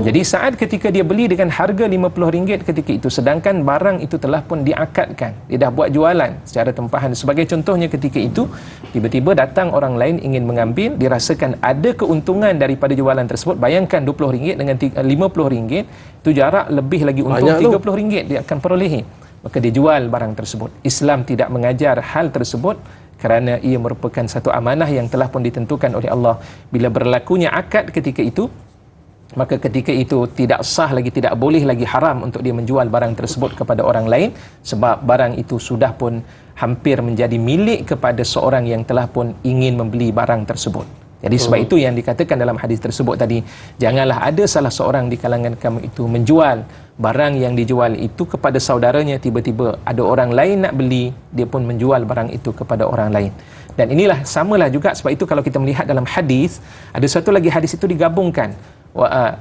Jadi saat ketika dia beli dengan harga RM50 ketika itu, sedangkan barang itu telah pun diakadkan, dia dah buat jualan secara tempahan. Sebagai contohnya, ketika itu tiba-tiba datang orang lain ingin mengambil, dirasakan ada keuntungan daripada jualan tersebut. Bayangkan RM20 dengan RM50, itu jarak lebih lagi untung RM30 dia akan perolehi. Maka dia jual barang tersebut. Islam tidak mengajar hal tersebut kerana ia merupakan satu amanah yang telah pun ditentukan oleh Allah. Bila berlakunya akad ketika itu, maka ketika itu tidak sah lagi, tidak boleh lagi, haram untuk dia menjual barang tersebut kepada orang lain, sebab barang itu sudah pun hampir menjadi milik kepada seorang yang telah pun ingin membeli barang tersebut. Jadi sebab itu yang dikatakan dalam hadis tersebut tadi, janganlah ada salah seorang di kalangan kamu itu menjual barang yang dijual itu kepada saudaranya, tiba-tiba ada orang lain nak beli, dia pun menjual barang itu kepada orang lain. Dan inilah samalah juga, sebab itu kalau kita melihat dalam hadis, ada satu lagi hadis itu digabungkan,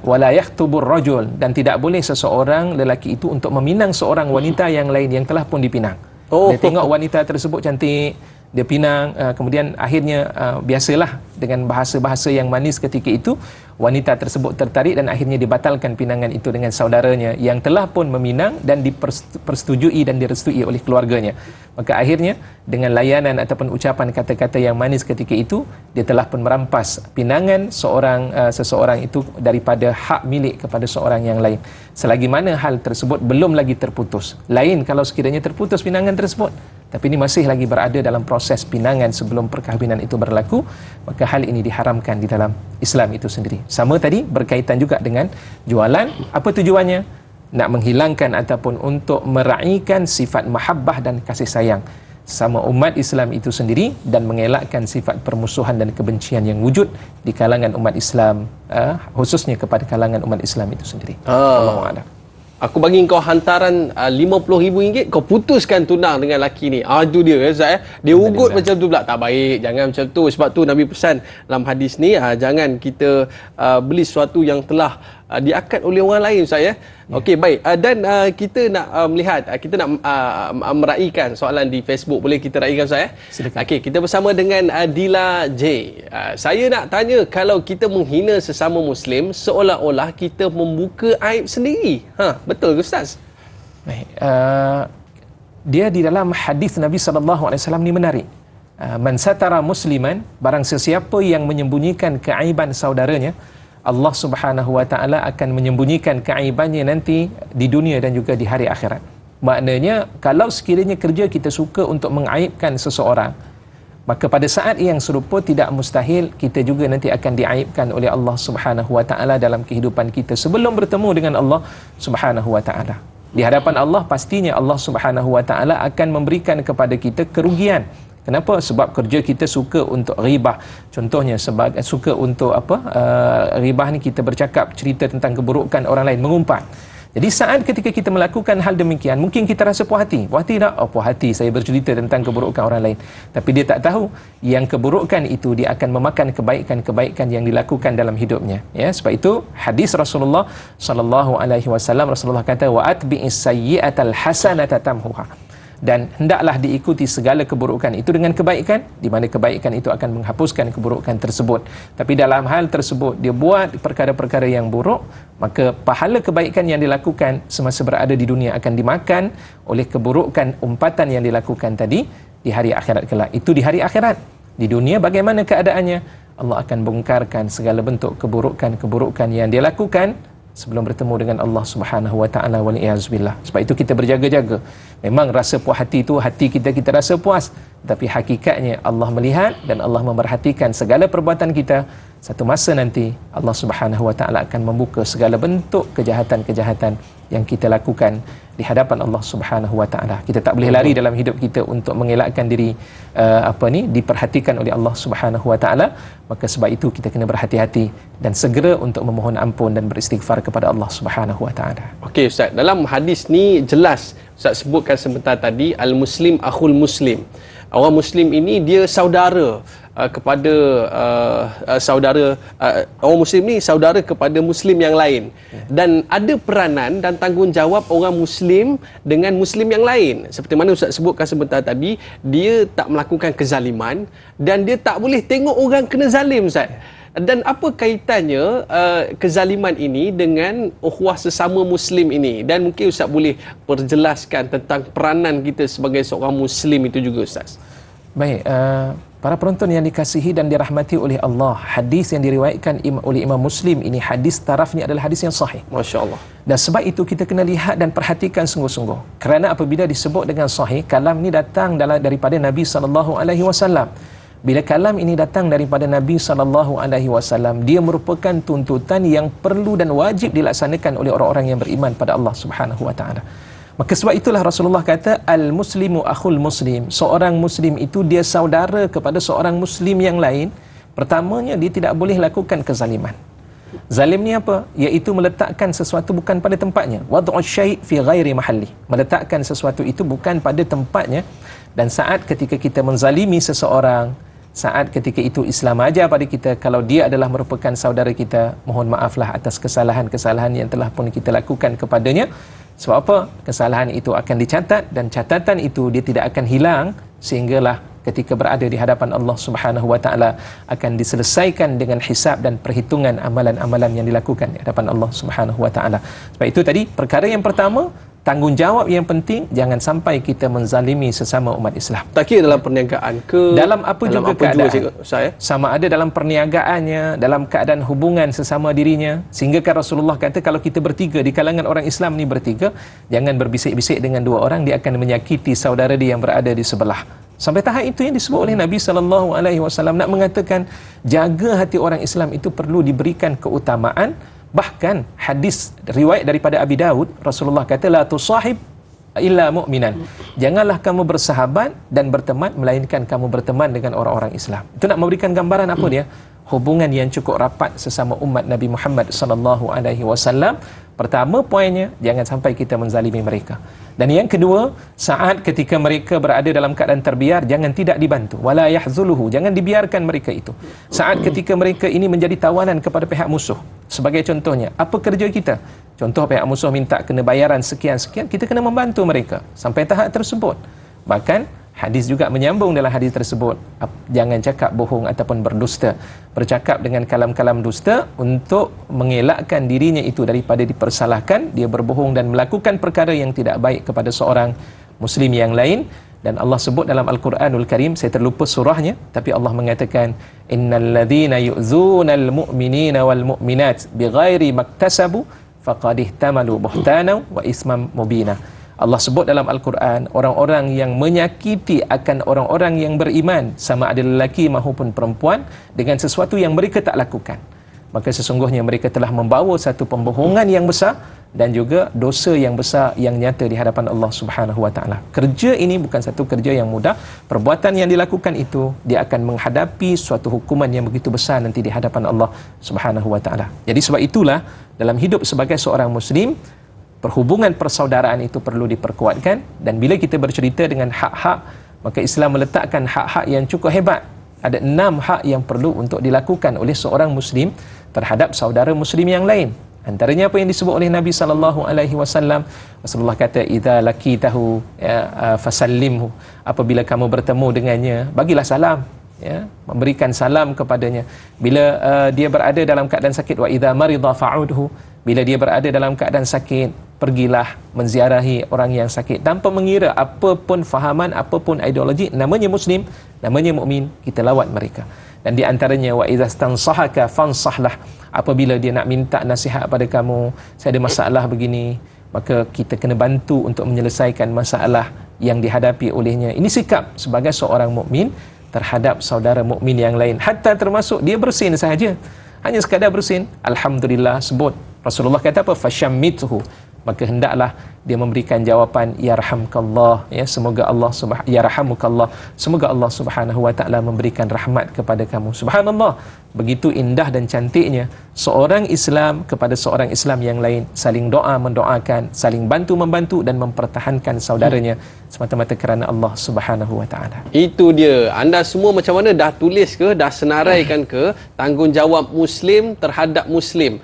wala yakhtubur rajul, dan tidak boleh seseorang lelaki itu untuk meminang seorang wanita yang lain yang telah pun dipinang. Dia tengok wanita tersebut cantik, dia pinang, kemudian akhirnya biasalah dengan bahasa-bahasa yang manis ketika itu, wanita tersebut tertarik dan akhirnya dibatalkan pinangan itu dengan saudaranya yang telah pun meminang dan dipersetujui dan direstui oleh keluarganya. Maka akhirnya dengan layanan ataupun ucapan kata-kata yang manis ketika itu, dia telah pun merampas pinangan seseorang itu daripada hak milik kepada seorang yang lain, selagi mana hal tersebut belum lagi terputus. Lain kalau sekiranya terputus pinangan tersebut, tapi ini masih lagi berada dalam proses pinangan sebelum perkahwinan itu berlaku, maka hal ini diharamkan di dalam Islam itu sendiri. Sama tadi berkaitan juga dengan jualan. Apa tujuannya? Nak menghilangkan ataupun untuk meraihkan sifat mahabbah dan kasih sayang sama umat Islam itu sendiri, dan mengelakkan sifat permusuhan dan kebencian yang wujud di kalangan umat Islam, khususnya kepada kalangan umat Islam itu sendiri. Allahu a'lam. Aku bagi kau hantaran RM50,000, kau putuskan tunang dengan lelaki ni. Itu dia Ustaz. Dia ugut macam tu pula. Tak baik, jangan macam tu. Sebab tu Nabi pesan dalam hadis ni, jangan kita beli sesuatu yang telah diakad oleh orang lain Ustaz ya. Okey, baik. Dan kita nak melihat, kita nak meraihkan soalan di Facebook. Boleh kita raihkan Ustaz ya? Silakan. Okey, kita bersama dengan Adila J. Saya nak tanya, kalau kita menghina sesama Muslim, seolah-olah kita membuka aib sendiri. Betul ke Ustaz? Baik. Dia di dalam hadis Nabi SAW ni menarik. Man satara musliman, barang sesiapa yang menyembunyikan keaiban saudaranya, Allah Subhanahu wa taala akan menyembunyikan keaibannya nanti di dunia dan juga di hari akhirat. Maknanya kalau sekiranya kerja kita suka untuk mengaibkan seseorang, maka pada saat yang serupa tidak mustahil kita juga nanti akan diaibkan oleh Allah Subhanahu wa taala dalam kehidupan kita sebelum bertemu dengan Allah Subhanahu wa taala. Di hadapan Allah pastinya Allah Subhanahu wa taala akan memberikan kepada kita kerugian. Kenapa? Sebab kerja kita suka untuk ghibah. Contohnya suka untuk ghibah ni kita bercakap, cerita tentang keburukan orang lain, mengumpat. Jadi saat ketika kita melakukan hal demikian, mungkin kita rasa puas hati. Puas hati tak? Puas hati saya bercerita tentang keburukan orang lain. Tapi dia tak tahu yang keburukan itu dia akan memakan kebaikan-kebaikan yang dilakukan dalam hidupnya. Ya, sebab itu hadis Rasulullah sallallahu alaihi wasallam, Rasulullah kata wa atbi'is sayyi'atal hasanata tamhuha. Dan hendaklah diikuti segala keburukan itu dengan kebaikan, di mana kebaikan itu akan menghapuskan keburukan tersebut. Tapi dalam hal tersebut dia buat perkara-perkara yang buruk, maka pahala kebaikan yang dilakukan semasa berada di dunia akan dimakan oleh keburukan umpatan yang dilakukan tadi di hari akhirat kelak. Itu di hari akhirat. Di dunia bagaimana keadaannya? Allah akan bongkarkan segala bentuk keburukan-keburukan yang dia lakukan sebelum bertemu dengan Allah Subhanahu wa taala, wal iyazbillah. Sebab itu kita berjaga-jaga. Memang rasa puas hati itu hati kita rasa puas, tapi hakikatnya Allah melihat dan Allah memerhatikan segala perbuatan kita. Satu masa nanti Allah Subhanahu wa taala akan membuka segala bentuk kejahatan-kejahatan yang kita lakukan di hadapan Allah Subhanahu wa taala. Kita tak boleh lari dalam hidup kita untuk mengelakkan diri diperhatikan oleh Allah Subhanahu wa taala. Maka sebab itu kita kena berhati-hati dan segera untuk memohon ampun dan beristighfar kepada Allah Subhanahu wa taala. Okey Ustaz, dalam hadis ni jelas Ustaz sebutkan sebentar tadi, al-muslim akhul muslim. orang Muslim ini dia saudara kepada orang Muslim ni saudara kepada Muslim yang lain, dan ada peranan dan tanggungjawab orang Muslim dengan Muslim yang lain. Seperti mana Ustaz sebutkan sebentar tadi, dia tak melakukan kezaliman dan dia tak boleh tengok orang kena zalim, Ustaz. Dan apa kaitannya kezaliman ini dengan ukhuwah sesama Muslim ini? Dan mungkin Ustaz boleh perjelaskan tentang peranan kita sebagai seorang Muslim itu juga, Ustaz. Baik, para penonton yang dikasihi dan dirahmati oleh Allah, hadis yang diriwayatkan oleh Imam Muslim ini, hadis taraf ni adalah hadis yang sahih. Masya Allah. Dan sebab itu kita kena lihat dan perhatikan sungguh-sungguh. Kerana apabila disebut dengan sahih, kalam ni datang daripada Nabi SAW. Bila kalam ini datang daripada Nabi SAW, dia merupakan tuntutan yang perlu dan wajib dilaksanakan oleh orang-orang yang beriman pada Allah Subhanahu Wa Taala. Maka sebab itulah Rasulullah kata, al-muslimu akhul muslim. Seorang Muslim itu dia saudara kepada seorang Muslim yang lain. Pertamanya, dia tidak boleh lakukan kezaliman. Zalim ni apa? Iaitu meletakkan sesuatu bukan pada tempatnya. Wad'u syai' fi ghairi mahalli. Meletakkan sesuatu itu bukan pada tempatnya. Dan saat ketika kita menzalimi seseorang, saat ketika itu Islam ajar pada kita, kalau dia adalah merupakan saudara kita, mohon maaflah atas kesalahan-kesalahan yang telah pun kita lakukan kepadanya. Sebab apa? Kesalahan itu akan dicatat, dan catatan itu dia tidak akan hilang, sehinggalah ketika berada di hadapan Allah Subhanahu Wa Taala akan diselesaikan dengan hisab dan perhitungan amalan-amalan yang dilakukan di hadapan Allah Subhanahu Wa Taala. Sebab itu tadi, perkara yang pertama, tanggungjawab yang penting, jangan sampai kita menzalimi sesama umat Islam. Tak kira dalam perniagaan ke, dalam apa dalam juga apa keadaan saya? Sama ada dalam perniagaannya, dalam keadaan hubungan sesama dirinya. Sehingga kan Rasulullah kata, kalau kita bertiga, di kalangan orang Islam ni bertiga, jangan berbisik-bisik dengan dua orang, dia akan menyakiti saudara dia yang berada di sebelah. Sampai tahap itu yang disebut oleh Nabi SAW, nak mengatakan jaga hati orang Islam itu perlu diberikan keutamaan. Bahkan hadis riwayat daripada Abi Daud, Rasulullah kata, la tusahib illa mu'minan. Janganlah kamu bersahabat dan berteman melainkan kamu berteman dengan orang-orang Islam. Itu nak memberikan gambaran apa dia? Hubungan yang cukup rapat sesama umat Nabi Muhammad SAW. Pertama poinnya, jangan sampai kita menzalimi mereka. Dan yang kedua, saat ketika mereka berada dalam keadaan terbiar, jangan tidak dibantu. Wala yahzuluhu, jangan dibiarkan mereka itu. Saat ketika mereka ini menjadi tawanan kepada pihak musuh. Sebagai contohnya, apa kerja kita? Contoh pihak musuh minta kena bayaran sekian-sekian, kita kena membantu mereka sampai tahap tersebut. Bahkan hadis juga menyambung dalam hadis tersebut, jangan cakap bohong ataupun berdusta. Bercakap dengan kalam-kalam dusta untuk mengelakkan dirinya itu daripada dipersalahkan, dia berbohong dan melakukan perkara yang tidak baik kepada seorang Muslim yang lain. Dan Allah sebut dalam Al-Quranul Karim, saya terlupa surahnya, tapi Allah mengatakan, innal ladzina yu'zunal mu'minina wal mu'minat bighairi maktasabu faqad ihtamalu buhtanan wa isman mubina. Allah sebut dalam Al-Quran, orang-orang yang menyakiti akan orang-orang yang beriman, sama ada lelaki maupun perempuan, dengan sesuatu yang mereka tak lakukan, maka sesungguhnya mereka telah membawa satu pembohongan yang besar dan juga dosa yang besar yang nyata di hadapan Allah Subhanahu Wa Taala. Kerja ini bukan satu kerja yang mudah. Perbuatan yang dilakukan itu, dia akan menghadapi suatu hukuman yang begitu besar nanti di hadapan Allah Subhanahu Wa Taala. Jadi sebab itulah, dalam hidup sebagai seorang Muslim, perhubungan persaudaraan itu perlu diperkuatkan. Dan bila kita bercerita dengan hak-hak, maka Islam meletakkan hak-hak yang cukup hebat. Ada 6 hak yang perlu untuk dilakukan oleh seorang Muslim terhadap saudara Muslim yang lain. Antaranya apa yang disebut oleh Nabi SAW. Rasulullah kata, idza laqitahu fasallimhu. Apabila kamu bertemu dengannya, bagilah salam, ya, memberikan salam kepadanya. Bila dia berada dalam keadaan sakit, wa idza marida fa'udhu. Bila dia berada dalam keadaan sakit, pergilah menziarahi orang yang sakit, tanpa mengira apapun fahaman, apapun ideologi. Namanya Muslim, namanya mukmin, kita lawat mereka. Dan di antaranya, wa idza stansahaka fansahlah. Apabila dia nak minta nasihat pada kamu, saya ada masalah begini, maka kita kena bantu untuk menyelesaikan masalah yang dihadapi olehnya. Ini sikap sebagai seorang mukmin terhadap saudara mukmin yang lain. Hatta termasuk dia bersin sahaja, hanya sekadar bersin, alhamdulillah sebut. Rasulullah kata apa? Fashammithu, maka hendaklah dia memberikan jawapan yarhamkallah, ya, semoga Allah yarhamukallah, semoga Allah Subhanahu wa taala memberikan rahmat kepada kamu. Subhanallah, begitu indah dan cantiknya seorang Islam kepada seorang Islam yang lain saling doa mendoakan, saling bantu membantu dan mempertahankan saudaranya semata-mata kerana Allah Subhanahu wa taala. Itu dia. Anda semua macam mana, dah tulis ke, dah senaraikan ke tanggungjawab Muslim terhadap Muslim?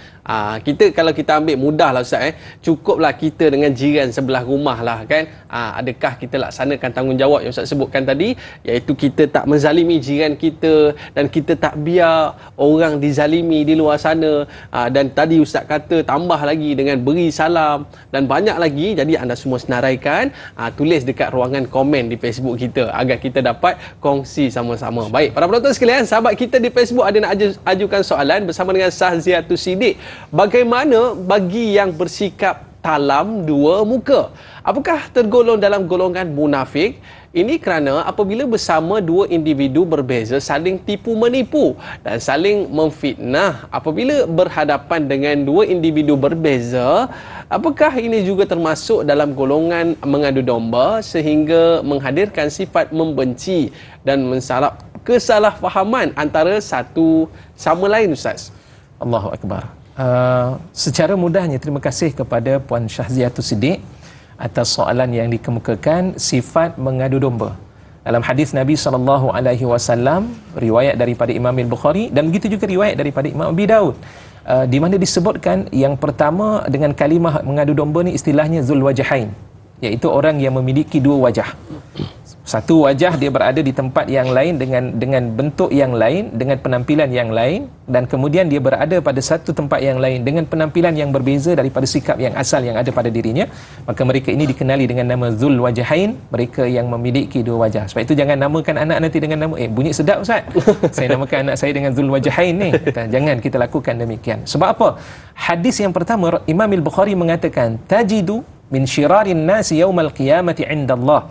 Kita kalau kita ambil mudahlah Ustaz, cukuplah kita dengan jiran sebelah rumah lah kan. Adakah kita laksanakan tanggungjawab yang Ustaz sebutkan tadi, iaitu kita tak menzalimi jiran kita dan kita tak biar orang dizalimi di luar sana. Dan tadi Ustaz kata tambah lagi dengan beri salam dan banyak lagi. Jadi anda semua senaraikan, tulis dekat ruangan komen di Facebook kita agar kita dapat kongsi sama-sama. Baik, para penonton sekalian, sahabat kita di Facebook ada nak ajukan soalan bersama dengan Sahziatus Siddiq. Bagaimana bagi yang bersikap talam dua muka? Apakah tergolong dalam golongan munafik? Ini kerana apabila bersama dua individu berbeza saling tipu menipu dan saling memfitnah. Apabila berhadapan dengan dua individu berbeza, apakah ini juga termasuk dalam golongan mengadu domba sehingga menghadirkan sifat membenci dan kesalahfahaman antara satu sama lain, Ustaz? Allahu Akbar. Secara mudahnya, terima kasih kepada Puan Sahziatus Siddiq atas soalan yang dikemukakan sifat mengadu domba. Dalam hadis Nabi SAW, riwayat daripada Imam Al-Bukhari dan begitu juga riwayat daripada Imam Abi Daud, di mana disebutkan yang pertama dengan kalimah mengadu domba ni istilahnya Zul Wajahain, iaitu orang yang memiliki dua wajah. Satu wajah dia berada di tempat yang lain dengan bentuk yang lain, dengan penampilan yang lain, dan kemudian dia berada pada satu tempat yang lain dengan penampilan yang berbeza daripada sikap yang asal yang ada pada dirinya. Maka mereka ini dikenali dengan nama Zul Wajahain, mereka yang memiliki dua wajah. Sebab itu jangan namakan anak nanti dengan nama bunyi sedap Ustaz, saya namakan anak saya dengan Zul Wajahain ni. Jangan kita lakukan demikian. Sebab apa? Hadis yang pertama, Imam Al-Bukhari mengatakan tajidu min syirarin nasi yaumal qiyamati indallah,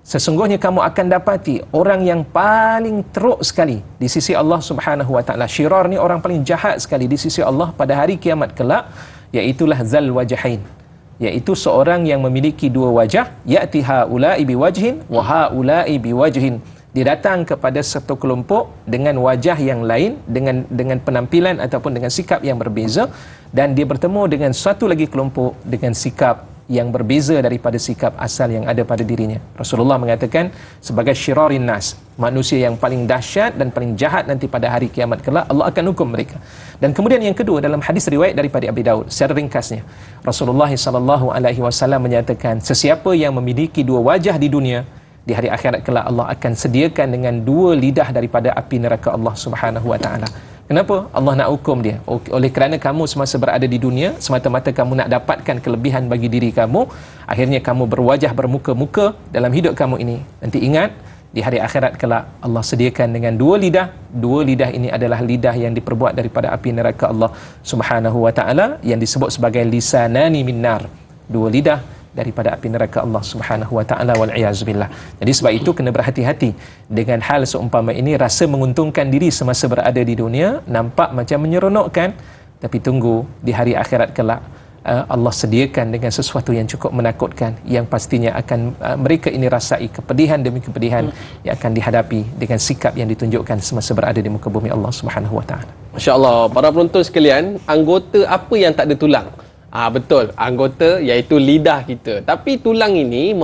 sesungguhnya kamu akan dapati orang yang paling teruk sekali di sisi Allah Subhanahu wa taala. Syirar ni orang paling jahat sekali di sisi Allah pada hari kiamat kelak, iaitulah Zal Wajahain, iaitu seorang yang memiliki dua wajah. Ya'ti haula'i biwajhin wa haula'i biwajhin. Dia datang kepada satu kelompok dengan wajah yang lain, dengan penampilan ataupun dengan sikap yang berbeza, dan dia bertemu dengan satu lagi kelompok dengan sikap yang berbeza daripada sikap asal yang ada pada dirinya. Rasulullah mengatakan sebagai syirarin nas, manusia yang paling dahsyat dan paling jahat nanti pada hari kiamat kelak, Allah akan hukum mereka. Dan kemudian yang kedua, dalam hadis riwayat daripada Abi Daud, secara ringkasnya Rasulullah SAW menyatakan sesiapa yang memiliki dua wajah di dunia, di hari akhirat kelak Allah akan sediakan dengan dua lidah daripada api neraka Allah Subhanahu wa taala. Kenapa? Allah nak hukum dia. Oleh kerana kamu semasa berada di dunia, semata-mata kamu nak dapatkan kelebihan bagi diri kamu, akhirnya kamu berwajah bermuka-muka dalam hidup kamu ini. Nanti ingat, di hari akhirat kelak Allah sediakan dengan dua lidah. Dua lidah ini adalah lidah yang diperbuat daripada api neraka Allah Subhanahu wa taala, yang disebut sebagai lisanani min nar. Dua lidah daripada api neraka Allah Subhanahu wa taala, wal iyaz billah. Jadi sebab itu kena berhati-hati dengan hal seumpama ini. Rasa menguntungkan diri semasa berada di dunia nampak macam menyeronokkan, tapi tunggu di hari akhirat kelak Allah sediakan dengan sesuatu yang cukup menakutkan, yang pastinya akan mereka ini rasai kepedihan demi kepedihan yang akan dihadapi dengan sikap yang ditunjukkan semasa berada di muka bumi Allah Subhanahu wa taala. Masya-Allah, para penonton sekalian, anggota apa yang tak ada tulang? Betul, anggota iaitu lidah kita. Tapi tulang ini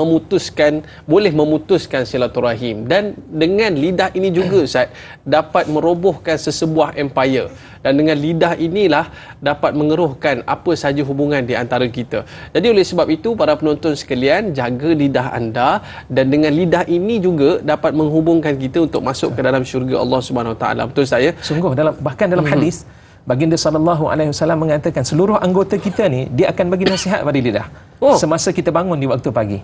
boleh memutuskan silaturahim, dan dengan lidah ini juga Ustaz dapat merobohkan sesebuah empire, dan dengan lidah inilah dapat mengeruhkan apa saja hubungan di antara kita. Jadi oleh sebab itu para penonton sekalian, jaga lidah anda, dan dengan lidah ini juga dapat menghubungkan kita untuk masuk ke dalam syurga Allah Subhanahu Wa Taala. Betul saya? Sungguh, bahkan dalam hadis Baginda SAW mengatakan seluruh anggota kita ni dia akan bagi nasihat pada lidah semasa kita bangun di waktu pagi.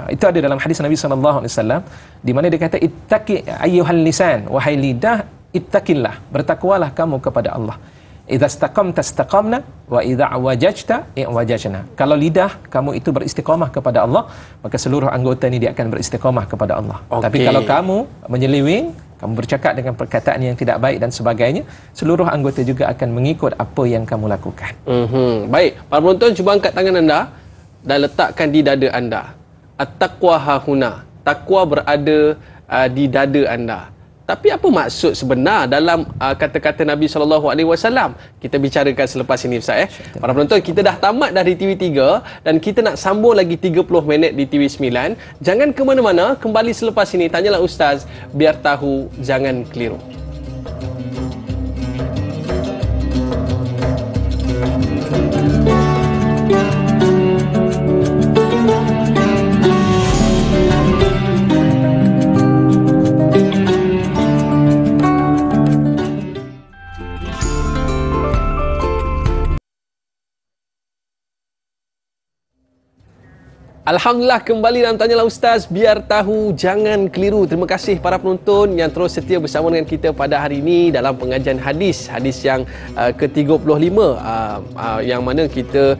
Itu ada dalam hadis Nabi SAW di mana dia kata ittaqi ayyuhal lisan, wahai lidah, ittaqillah, bertakwalah kamu kepada Allah. Idza istaqamta istaqamna wa idza wajajta wajajna. Kalau lidah kamu itu beristiqamah kepada Allah, maka seluruh anggota ni dia akan beristiqamah kepada Allah. Tapi kalau kamu menyeleweng, kamu bercakap dengan perkataan yang tidak baik dan sebagainya, seluruh anggota juga akan mengikut apa yang kamu lakukan. Baik, para penonton cuba angkat tangan anda dan letakkan di dada anda. At-taqwa hahuna. Takwa berada di dada anda. Tapi apa maksud sebenar dalam kata-kata Nabi SAW? Kita bicarakan selepas ini, Ustaz. Para penonton, kita dah tamat dari TV3 dan kita nak sambung lagi 30 minit di TV9. Jangan ke mana-mana, kembali selepas ini. Tanyalah Ustaz, biar tahu, jangan keliru. Alhamdulillah, kembali dalam Tanyalah Ustaz, biar tahu, jangan keliru. Terima kasih para penonton yang terus setia bersama dengan kita pada hari ini dalam pengajian hadis yang ke-35, yang mana kita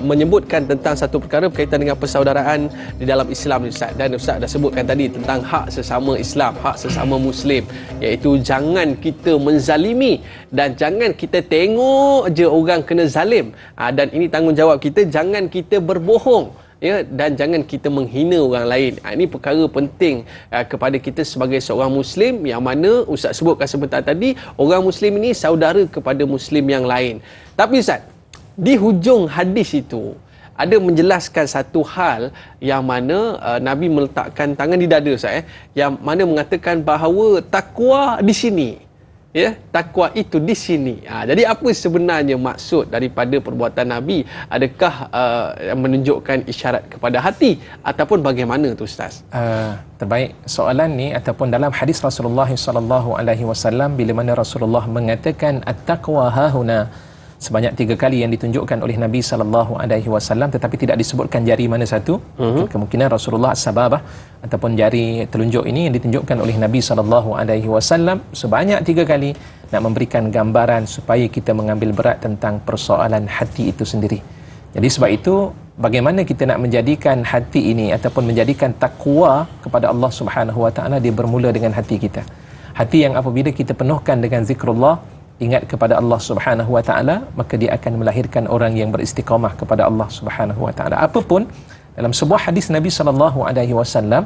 menyebutkan tentang satu perkara berkaitan dengan persaudaraan di dalam Islam, Ustaz. Dan Ustaz dah sebutkan tadi tentang hak sesama Islam, hak sesama Muslim, iaitu jangan kita menzalimi dan jangan kita tengok je orang kena zalim. Dan ini tanggungjawab kita, jangan kita berbohong, ya, dan jangan kita menghina orang lain. Ini perkara penting kepada kita sebagai seorang Muslim, yang mana Ustaz sebutkan sebentar tadi, orang Muslim ini saudara kepada Muslim yang lain. Tapi Ustaz, di hujung hadis itu ada menjelaskan satu hal yang mana Nabi meletakkan tangan di dada, Ustaz, yang mana mengatakan bahawa takwa di sini. Ya, takwa itu di sini. Jadi apa sebenarnya maksud daripada perbuatan Nabi? Adakah menunjukkan isyarat kepada hati ataupun bagaimana tu, Ustaz? Terbaik soalan ni, ataupun dalam hadis Rasulullah SAW, bila mana Rasulullah mengatakan at-taqwa hahuna sebanyak 3 kali yang ditunjukkan oleh Nabi SAW, tetapi tidak disebutkan jari mana satu. Kemungkinan Rasulullah sababah ataupun jari telunjuk ini yang ditunjukkan oleh Nabi SAW sebanyak 3 kali, nak memberikan gambaran supaya kita mengambil berat tentang persoalan hati itu sendiri. Jadi sebab itu, bagaimana kita nak menjadikan hati ini ataupun menjadikan takwa kepada Allah Subhanahu Wa Taala, dia bermula dengan hati kita. Hati yang apabila kita penuhkan dengan zikrullah, ingat kepada Allah Subhanahu Wa Taala, maka dia akan melahirkan orang yang beristiqamah kepada Allah Subhanahu Wa Taala. Apapun, dalam sebuah hadis Nabi SAW,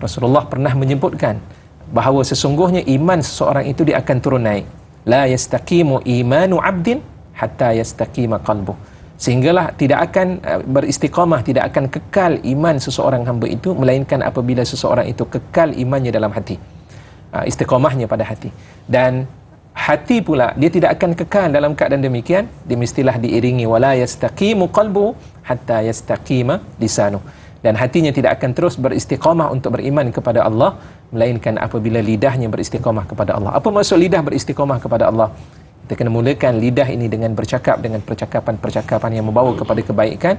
Rasulullah pernah menyebutkan bahawa sesungguhnya iman seseorang itu dia akan turun naik. La yastaqimu imanu 'abdin hatta yastaqima qalbuh. Sehinggalah tidak akan beristiqamah, tidak akan kekal iman seseorang hamba itu, melainkan apabila seseorang itu kekal imannya dalam hati. Istiqamahnya pada hati. Dan hati pula dia tidak akan kekal dalam keadaan demikian, dia mestilah diiringi wala yastaqimu qalbu hatta yastaqima lisanu. Dan hatinya tidak akan terus beristiqamah untuk beriman kepada Allah, melainkan apabila lidahnya beristiqamah kepada Allah. Apa maksud lidah beristiqamah kepada Allah? Kita kena mulakan lidah ini dengan bercakap, dengan percakapan-percakapan yang membawa kepada kebaikan,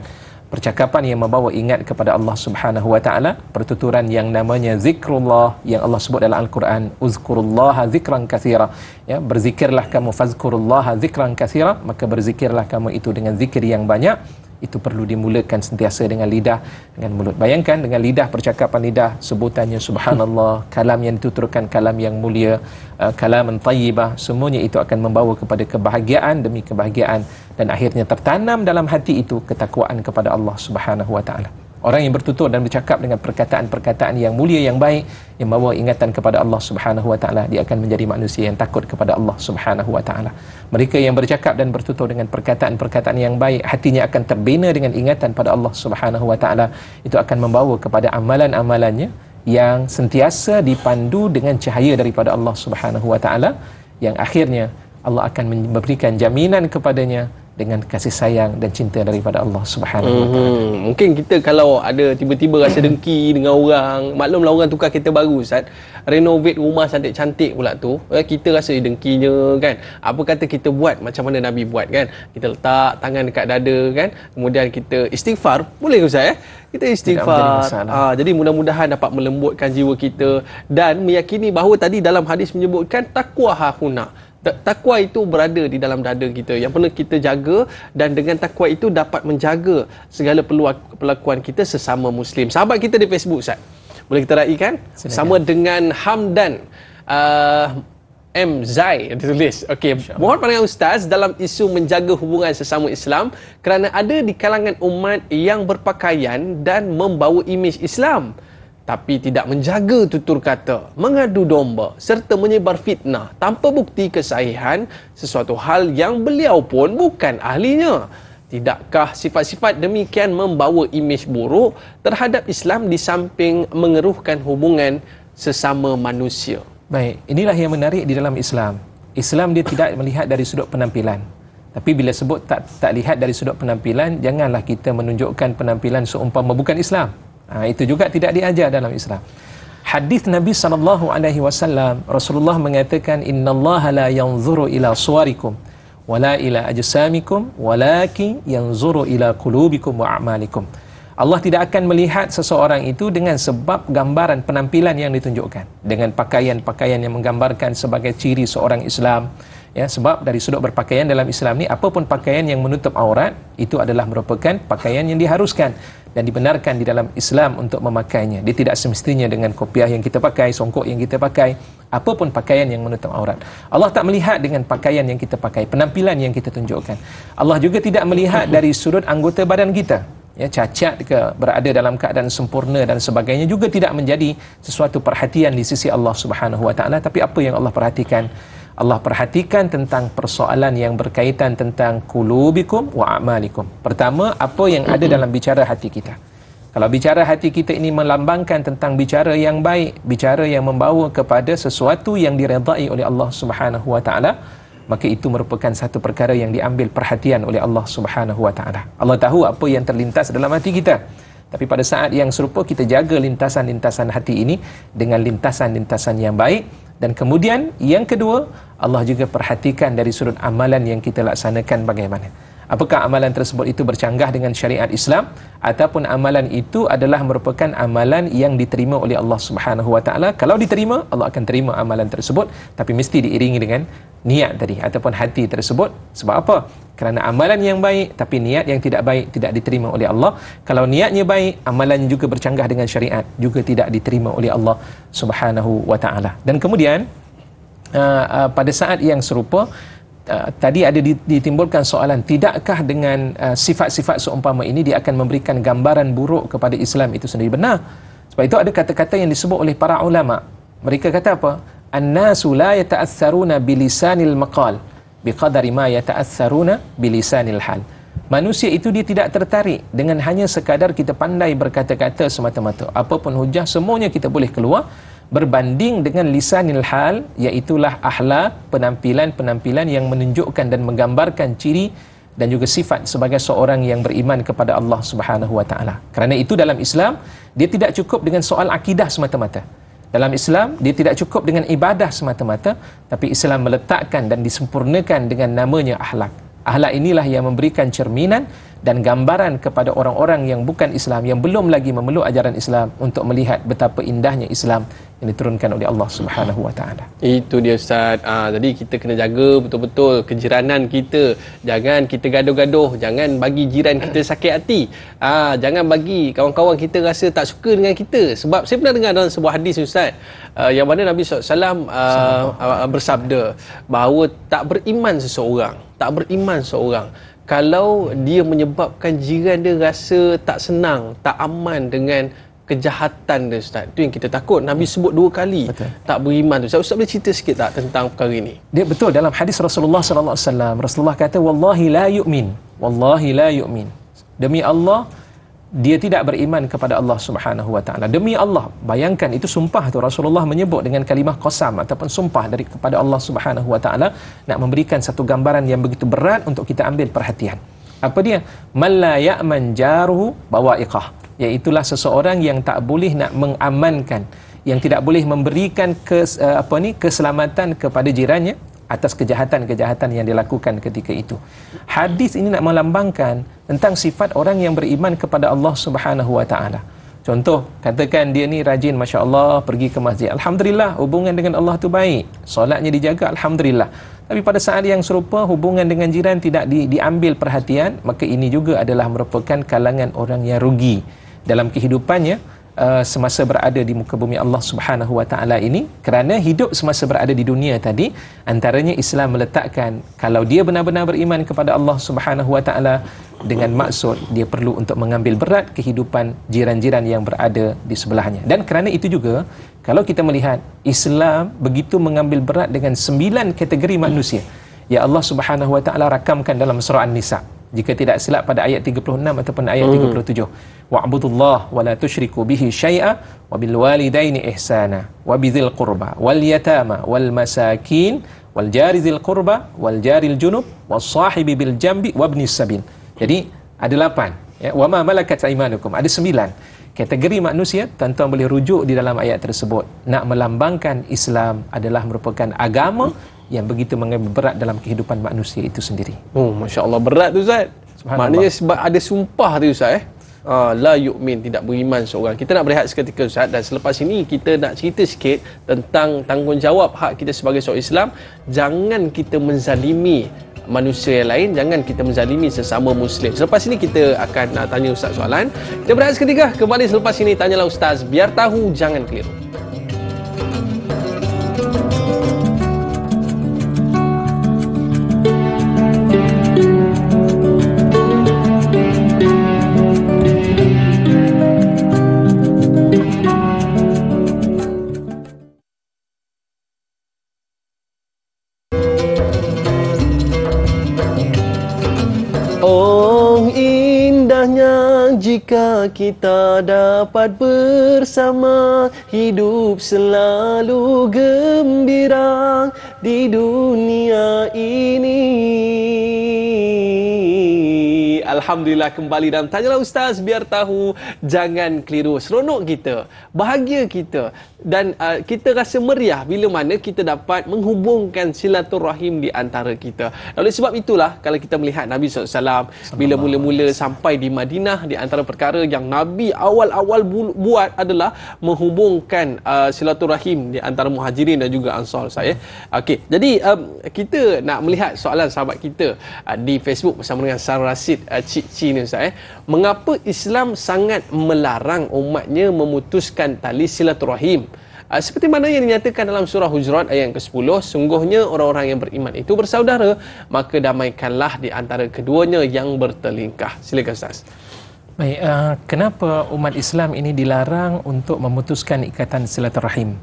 percakapan yang membawa ingat kepada Allah Subhanahu Wa Taala, pertuturan yang namanya zikrullah yang Allah sebut dalam Al-Quran, uzkurullaha zikran katsira. Ya, berzikirlah kamu, fazkurullaha zikran katsira, maka berzikirlah kamu itu dengan zikir yang banyak. Itu perlu dimulakan sentiasa dengan lidah, dengan mulut. Bayangkan dengan lidah, percakapan lidah, sebutannya subhanallah, kalam yang dituturkan kalam yang mulia, kalaman tayyibah, semuanya itu akan membawa kepada kebahagiaan demi kebahagiaan, dan akhirnya tertanam dalam hati itu ketakwaan kepada Allah Subhanahu Wa Taala. Orang yang bertutur dan bercakap dengan perkataan-perkataan yang mulia, yang baik, yang membawa ingatan kepada Allah Subhanahu Wa Taala, dia akan menjadi manusia yang takut kepada Allah Subhanahu Wa Taala. Mereka yang bercakap dan bertutur dengan perkataan-perkataan yang baik, hatinya akan terbina dengan ingatan pada Allah Subhanahu Wa Taala. Itu akan membawa kepada amalan-amalannya yang sentiasa dipandu dengan cahaya daripada Allah Subhanahu Wa Taala, yang akhirnya Allah akan memberikan jaminan kepadanya dengan kasih sayang dan cinta daripada Allah Subhanahu Wa Taala. Mungkin kita kalau ada tiba-tiba rasa dengki dengan orang, maklumlah orang tukar kereta baru, Ustaz, renovate rumah cantik-cantik pula tu, kita rasa dengkinya kan. Apa kata kita buat macam mana Nabi buat kan? Kita letak tangan dekat dada kan, kemudian kita istighfar, boleh ke Ustaz? Kita istighfar. Jadi mudah-mudahan dapat melembutkan jiwa kita dan meyakini bahawa tadi dalam hadis menyebutkan takwa hahuna. Takwa itu berada di dalam dada kita, yang perlu kita jaga, dan dengan takwa itu dapat menjaga segala perlakuan kita sesama Muslim. Sahabat kita di Facebook, Ustaz, Boleh kita raikan? Silakan. Sama dengan Hamdan M. Zai ditulis. Okey, mohon pandangan Ustaz dalam isu menjaga hubungan sesama Islam kerana ada di kalangan umat yang berpakaian dan membawa imej Islam tapi tidak menjaga tutur kata, mengadu domba serta menyebar fitnah tanpa bukti kesahihan sesuatu hal yang beliau pun bukan ahlinya. Tidakkah sifat-sifat demikian membawa imej buruk terhadap Islam di samping mengeruhkan hubungan sesama manusia? Baik, inilah yang menarik di dalam Islam. Islam dia tidak melihat dari sudut penampilan. Tapi bila sebut tak lihat dari sudut penampilan, janganlah kita menunjukkan penampilan seumpama bukan Islam. Itu juga tidak diajar dalam Islam. Hadis Nabi SAW, Rasulullah mengatakan, innallaha la yanzuru ila suwarikum wala ila ajsamikum walakin yanzuru ila qulubikum wa a'malikum. Allah tidak akan melihat seseorang itu dengan sebab gambaran penampilan yang ditunjukkan, dengan pakaian-pakaian yang menggambarkan sebagai ciri seorang Islam. Ya, sebab dari sudut berpakaian dalam Islam ni, apapun pakaian yang menutup aurat itu adalah merupakan pakaian yang diharuskan dan dibenarkan di dalam Islam untuk memakainya. Dia tidak semestinya dengan kopiah yang kita pakai, songkok yang kita pakai, apapun pakaian yang menutup aurat. Allah tak melihat dengan pakaian yang kita pakai, penampilan yang kita tunjukkan. Allah juga tidak melihat dari sudut anggota badan kita. Ya, cacat ke, berada dalam keadaan sempurna dan sebagainya juga tidak menjadi sesuatu perhatian di sisi Allah Subhanahu Wa Taala. Tapi apa yang Allah perhatikan? Allah perhatikan tentang persoalan yang berkaitan tentang qulubikum wa a'malikum. Pertama, apa yang ada dalam bicara hati kita. Kalau bicara hati kita ini melambangkan tentang bicara yang baik, bicara yang membawa kepada sesuatu yang diredai oleh Allah Subhanahu Wa Taala, maka itu merupakan satu perkara yang diambil perhatian oleh Allah Subhanahu Wa Taala. Allah tahu apa yang terlintas dalam hati kita. Tapi pada saat yang serupa, kita jaga lintasan-lintasan hati ini dengan lintasan-lintasan yang baik. Dan kemudian yang kedua, Allah juga perhatikan dari sudut amalan yang kita laksanakan bagaimana. Apakah amalan tersebut itu bercanggah dengan syariat Islam, ataupun amalan itu adalah merupakan amalan yang diterima oleh Allah Subhanahu Wa Taala. Kalau diterima, Allah akan terima amalan tersebut, tapi mesti diiringi dengan niat tadi ataupun hati tersebut. Sebab apa? Kerana amalan yang baik tapi niat yang tidak baik tidak diterima oleh Allah. Kalau niatnya baik, amalannya juga bercanggah dengan syariat, juga tidak diterima oleh Allah Subhanahu Wa Taala. Dan kemudian pada saat yang serupa, tadi ada ditimbulkan soalan, tidakkah dengan sifat-sifat seumpama ini dia akan memberikan gambaran buruk kepada Islam itu sendiri? Benar. Sebab itu ada kata-kata yang disebut oleh para ulama. Mereka kata apa? An-nasu la yata'assaruna bilisanil maqal biqadari ma yata'assaruna bilisanil hal. Manusia itu dia tidak tertarik dengan hanya sekadar kita pandai berkata-kata semata-mata. Apapun hujah, semuanya kita boleh keluar, berbanding dengan lisanil hal, iaitulah akhlak, penampilan-penampilan yang menunjukkan dan menggambarkan ciri dan juga sifat sebagai seorang yang beriman kepada Allah Subhanahu Wa Taala. Kerana itu dalam Islam, dia tidak cukup dengan soal akidah semata-mata. Dalam Islam, dia tidak cukup dengan ibadah semata-mata, tapi Islam meletakkan dan disempurnakan dengan namanya akhlak. Akhlak inilah yang memberikan cerminan dan gambaran kepada orang-orang yang bukan Islam, yang belum lagi memeluk ajaran Islam, untuk melihat betapa indahnya Islam yang diturunkan oleh Allah Subhanahu Wa Taala. Itu dia Ustaz. Jadi kita kena jaga betul-betul kejiranan kita. Jangan kita gaduh-gaduh, jangan bagi jiran kita sakit hati. Jangan bagi kawan-kawan kita rasa tak suka dengan kita. Sebab saya pernah dengar dalam sebuah hadis Ustaz, yang mana Nabi SAW bersabda bahawa tak beriman seseorang kalau dia menyebabkan jiran dia rasa tak senang, tak aman dengan kejahatan dia Ustaz. Itu yang kita takut. Nabi sebut 2 kali. Betul. Tak beriman tu. Ustaz boleh cerita sikit tak tentang perkara ini? Dia betul dalam hadis Rasulullah sallallahu alaihi wasallam. Rasulullah kata wallahi la yu'min. Wallahi la yu'min. Demi Allah, dia tidak beriman kepada Allah Subhanahu Wa Taala. Demi Allah, bayangkan itu sumpah tu, Rasulullah menyebut dengan kalimah qasam ataupun sumpah dari kepada Allah Subhanahu Wa Taala, nak memberikan satu gambaran yang begitu berat untuk kita ambil perhatian. Apa dia? Man la ya'man jaruhu bawa'iqah, iaitulah seseorang yang tak boleh nak mengamankan, yang tidak boleh memberikan keselamatan kepada jirannya atas kejahatan-kejahatan yang dilakukan ketika itu. Hadis ini nak melambangkan tentang sifat orang yang beriman kepada Allah Subhanahu Wa Taala. Contoh, katakan dia ni rajin, masya-Allah, pergi ke masjid. Alhamdulillah, hubungan dengan Allah tu baik. Solatnya dijaga, alhamdulillah. Tapi pada saat yang serupa, hubungan dengan jiran tidak diambil perhatian, maka ini juga adalah merupakan kalangan orang yang rugi dalam kehidupannya. semasa berada di muka bumi Allah Subhanahu Wa Taala ini, kerana hidup semasa berada di dunia tadi, antaranya Islam meletakkan kalau dia benar-benar beriman kepada Allah Subhanahu Wa Taala, dengan maksud dia perlu untuk mengambil berat kehidupan jiran-jiran yang berada di sebelahnya. Dan kerana itu juga, kalau kita melihat Islam begitu mengambil berat dengan 9 kategori manusia ya Allah Subhanahu Wa Taala rakamkan dalam surah An-Nisa, jika tidak silap pada ayat 36 ataupun ayat 37. Wa'budullah wa la tusyriku bihi syai'a wa bil walidaini ihsana wa bidzil qurba wal yatama wal masakin wal jari dzil qurba wal jaril junub was sahibi bil jambi wabnis sabil. Jadi ada 8 ya, wa ma malakat aymanukum, ada 9 kategori manusia. Tuan-tuan boleh rujuk di dalam ayat tersebut. Nak melambangkan Islam adalah merupakan agama yang begitu mengambil berat dalam kehidupan manusia itu sendiri. Oh, Masya Allah, berat tu Ustaz. Maknanya sebab ada sumpah tu Ustaz la yu'min, tidak beriman seorang. Kita nak berehat seketika Ustaz, dan selepas ini kita nak cerita sikit tentang tanggungjawab hak kita sebagai seorang Islam. Jangan kita menzalimi manusia yang lain, jangan kita menzalimi sesama Muslim. Selepas ini kita akan tanya Ustaz soalan. Kita berehat seketika, kembali selepas ini Tanyalah Ustaz, biar tahu jangan keliru. Jika kita dapat bersama, hidup selalu gembira di dunia ini. Alhamdulillah, kembali dalam Tanyalah Ustaz, biar tahu jangan keliru. Seronok kita, bahagia kita, dan kita rasa meriah bila mana kita dapat menghubungkan silaturahim di antara kita. Oleh sebab itulah, kalau kita melihat Nabi SAW bila mula-mula sampai di Madinah, di antara perkara yang Nabi awal-awal buat adalah menghubungkan silaturahim di antara Muhajirin dan juga Ansar. Saya okey, jadi kita nak melihat soalan sahabat kita di Facebook bersama dengan Sarah Rasid Cik Ci ni Ustaz. Mengapa Islam sangat melarang umatnya memutuskan tali silaturahim? Seperti mana yang dinyatakan dalam surah Hujurat ayat yang ke-10, sungguhnya orang-orang yang beriman itu bersaudara, maka damaikanlah di antara keduanya yang bertelingkah. Silakan Ustaz. Baik, kenapa umat Islam ini dilarang untuk memutuskan ikatan silaturahim?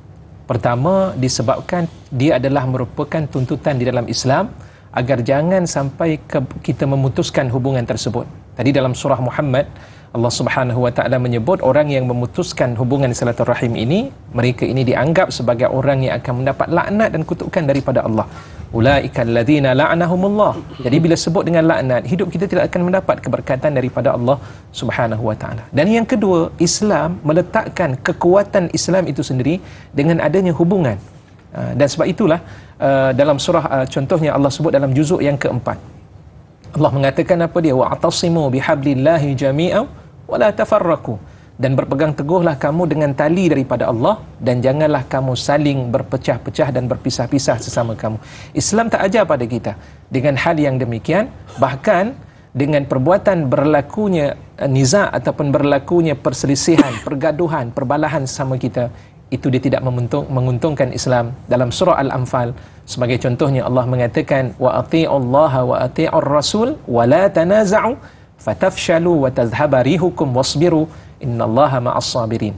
Pertama, disebabkan dia adalah merupakan tuntutan di dalam Islam agar jangan sampai kita memutuskan hubungan tersebut. Tadi dalam surah Muhammad, Allah Subhanahu Wa Taala menyebut orang yang memutuskan hubungan silaturahim ini, mereka ini dianggap sebagai orang yang akan mendapat laknat dan kutukan daripada Allah. Ulaikal ladzina la'anahumullah. Jadi bila sebut dengan laknat, hidup kita tidak akan mendapat keberkatan daripada Allah Subhanahu Wa Taala. Dan yang kedua, Islam meletakkan kekuatan Islam itu sendiri dengan adanya hubungan. Dan sebab itulah dalam surah contohnya Allah sebut dalam juzuk yang keempat, Allah mengatakan apa dia? Wa'tasimu bihablillahi jami'an wa la tafarraqu. Dan berpegang teguhlah kamu dengan tali daripada Allah, dan janganlah kamu saling berpecah-pecah dan berpisah-pisah sesama kamu. Islam tak ajar pada kita dengan hal yang demikian. Bahkan dengan perbuatan berlakunya niza' ataupun berlakunya perselisihan, pergaduhan, perbalahan sesama kita, itu dia tidak menguntungkan Islam. Dalam surah Al-Anfal sebagai contohnya, Allah mengatakan wa ati'ullaha wa ati'ur rasul wa la tanaza'u fatafshalu wa tadhhaba rihukum wasbiru innallaha ma'as sabirin.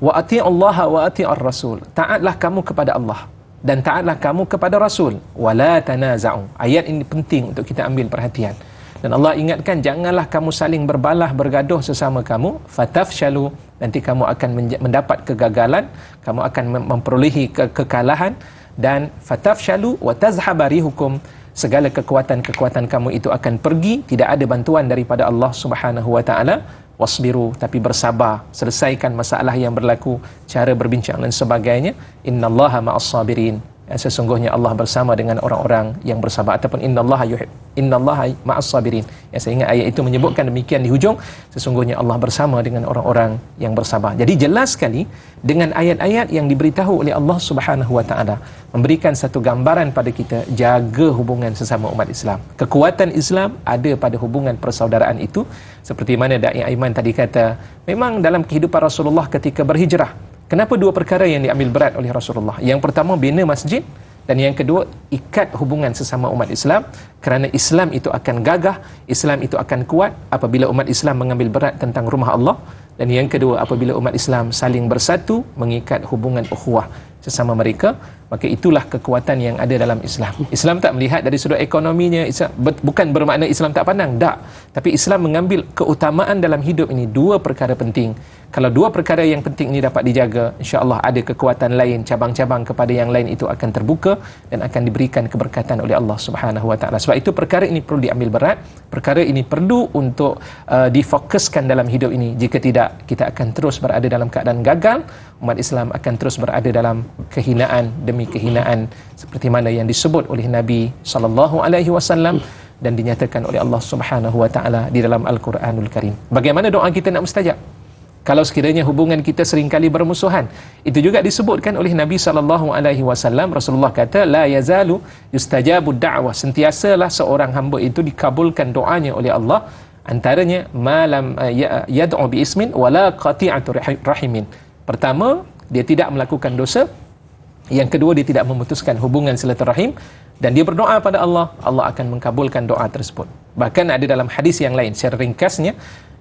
Wa ati'ullaha wa ati'ur rasul, taatlah kamu kepada Allah dan taatlah kamu kepada Rasul. Wa la tanaza'u, ayat ini penting untuk kita ambil perhatian. Dan Allah ingatkan, janganlah kamu saling berbalah bergaduh sesama kamu, fatafshalu, nanti kamu akan mendapat kegagalan, kamu akan memperolehi kekalahan, dan fatafshalu wa tazhaba rihukum, segala kekuatan-kekuatan kamu itu akan pergi, tidak ada bantuan daripada Allah Subhanahu Wa Taala. Wasbiru, tapi bersabar, selesaikan masalah yang berlaku, cara berbincang dan sebagainya. Innallaha ma'as sabirin. sesungguhnya Allah bersama dengan orang-orang yang bersabar, ataupun innallaha ma'as sabirin. Saya ingat ayat itu menyebutkan demikian di hujung, sesungguhnya Allah bersama dengan orang-orang yang bersabar. Jadi jelas sekali dengan ayat-ayat yang diberitahu oleh Allah Subhanahu wa taala memberikan satu gambaran pada kita, jaga hubungan sesama umat Islam. Kekuatan Islam ada pada hubungan persaudaraan itu, seperti mana Dai Aiman tadi kata, memang dalam kehidupan Rasulullah ketika berhijrah, kenapa dua perkara yang diambil berat oleh Rasulullah? Yang pertama, bina masjid, dan yang kedua, ikat hubungan sesama umat Islam, kerana Islam itu akan gagah, Islam itu akan kuat apabila umat Islam mengambil berat tentang rumah Allah, dan yang kedua, apabila umat Islam saling bersatu mengikat hubungan ukhuwah sesama mereka, maka itulah kekuatan yang ada dalam Islam. Islam tak melihat dari sudut ekonominya, Islam, bukan bermakna Islam tak pandang, tak, tapi Islam mengambil keutamaan dalam hidup ini, dua perkara penting. Kalau dua perkara yang penting ini dapat dijaga, insya-Allah ada kekuatan lain, cabang-cabang kepada yang lain itu akan terbuka dan akan diberikan keberkatan oleh Allah Subhanahu wa taala. Sebab itu perkara ini perlu diambil berat, perkara ini perlu untuk difokuskan dalam hidup ini. Jika tidak, kita akan terus berada dalam keadaan gagal, umat Islam akan terus berada dalam kehinaan demi kehinaan, seperti mana yang disebut oleh Nabi sallallahu alaihi wasallam dan dinyatakan oleh Allah Subhanahu wa taala di dalam Al-Quranul Karim. Bagaimana doa kita nak mustajab kalau sekiranya hubungan kita seringkali bermusuhan? Itu juga disebutkan oleh Nabi sallallahu alaihi wasallam. Rasulullah kata, la yazalu yustajabu da'wah, sentiasalah seorang hamba itu dikabulkan doanya oleh Allah, antaranya malam yad'u bi ismin wala qati'atu rahimin. Pertama, dia tidak melakukan dosa. Yang kedua, dia tidak memutuskan hubungan silaturahim, dan dia berdoa pada Allah, Allah akan mengkabulkan doa tersebut. Bahkan ada dalam hadis yang lain, secara ringkasnya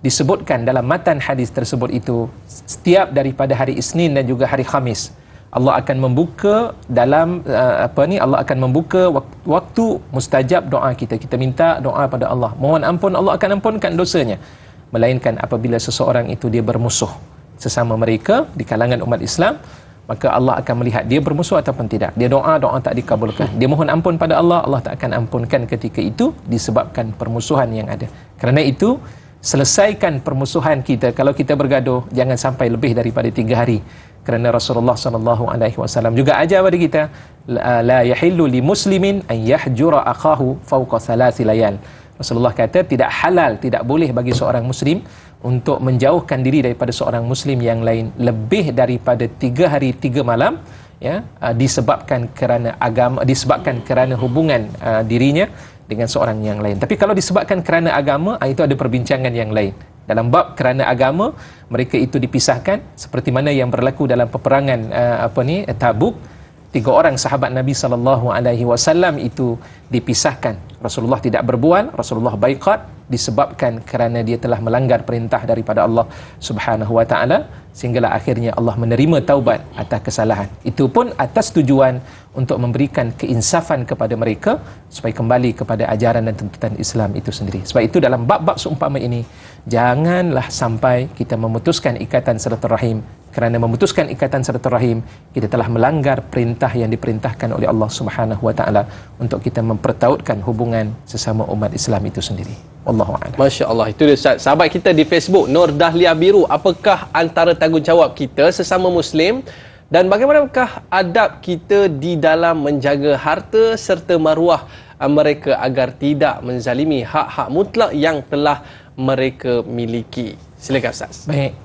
disebutkan dalam matan hadis tersebut itu, setiap daripada hari Isnin dan juga hari Khamis, Allah akan membuka dalam Allah akan membuka waktu mustajab doa kita. Kita minta doa pada Allah, mohon ampun, Allah akan ampunkan dosanya. Melainkan apabila seseorang itu dia bermusuh sesama mereka di kalangan umat Islam, maka Allah akan melihat dia bermusuh ataupun tidak. Dia doa tak dikabulkan. Dia mohon ampun pada Allah, Allah tak akan ampunkan ketika itu disebabkan permusuhan yang ada. Kerana itu, selesaikan permusuhan kita. Kalau kita bergaduh, jangan sampai lebih daripada 3 hari. Kerana Rasulullah sallallahu alaihi wasallam juga ajar pada kita, la yahillu li muslimin an yahjura akhahu fawqa 3 layal. Rasulullah kata, tidak halal, tidak boleh bagi seorang muslim untuk menjauhkan diri daripada seorang muslim yang lain lebih daripada 3 hari 3 malam, ya, disebabkan kerana agama, disebabkan kerana hubungan dirinya dengan seorang yang lain. Tapi kalau disebabkan kerana agama, itu ada perbincangan yang lain. Dalam bab kerana agama, mereka itu dipisahkan, seperti mana yang berlaku dalam peperangan Tabuk. 3 orang sahabat Nabi sallallahu alaihi wasallam itu dipisahkan. Rasulullah tidak berbual, Rasulullah baiqat, disebabkan kerana dia telah melanggar perintah daripada Allah Subhanahu wa taala, sehinggalah akhirnya Allah menerima taubat atas kesalahan. Itu pun atas tujuan untuk memberikan keinsafan kepada mereka supaya kembali kepada ajaran dan tuntutan Islam itu sendiri. Sebab itu dalam bab-bab seumpama ini, janganlah sampai kita memutuskan ikatan silaturahim. Kerana memutuskan ikatan silaturahim, kita telah melanggar perintah yang diperintahkan oleh Allah Subhanahu wa taala untuk kita mempertautkan hubungan sesama umat Islam itu sendiri. Wallahu a'lam. Masya-Allah, itu dia Ustaz. Sahabat kita di Facebook, Nur Dahlia Biru, apakah antara tanggungjawab kita sesama muslim dan bagaimanakah adab kita di dalam menjaga harta serta maruah mereka agar tidak menzalimi hak-hak mutlak yang telah mereka miliki? Silakan Ustaz. Baik.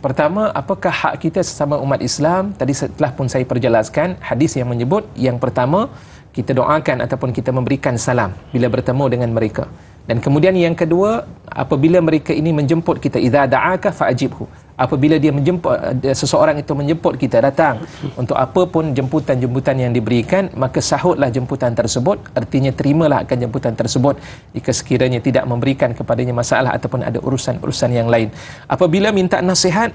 Pertama, apakah hak kita sesama umat Islam? Tadi setelah pun saya perjelaskan hadis yang menyebut, yang pertama, kita doakan ataupun kita memberikan salam bila bertemu dengan mereka. Dan kemudian yang kedua, apabila mereka ini menjemput kita, idza da'aka fa'ajibhu. Apabila dia menjemput, seseorang itu menjemput kita datang untuk apa pun jemputan-jemputan yang diberikan, maka sahutlah jemputan tersebut, artinya terimalah akan jemputan tersebut jika sekiranya tidak memberikan kepadanya masalah ataupun ada urusan-urusan yang lain. Apabila minta nasihat,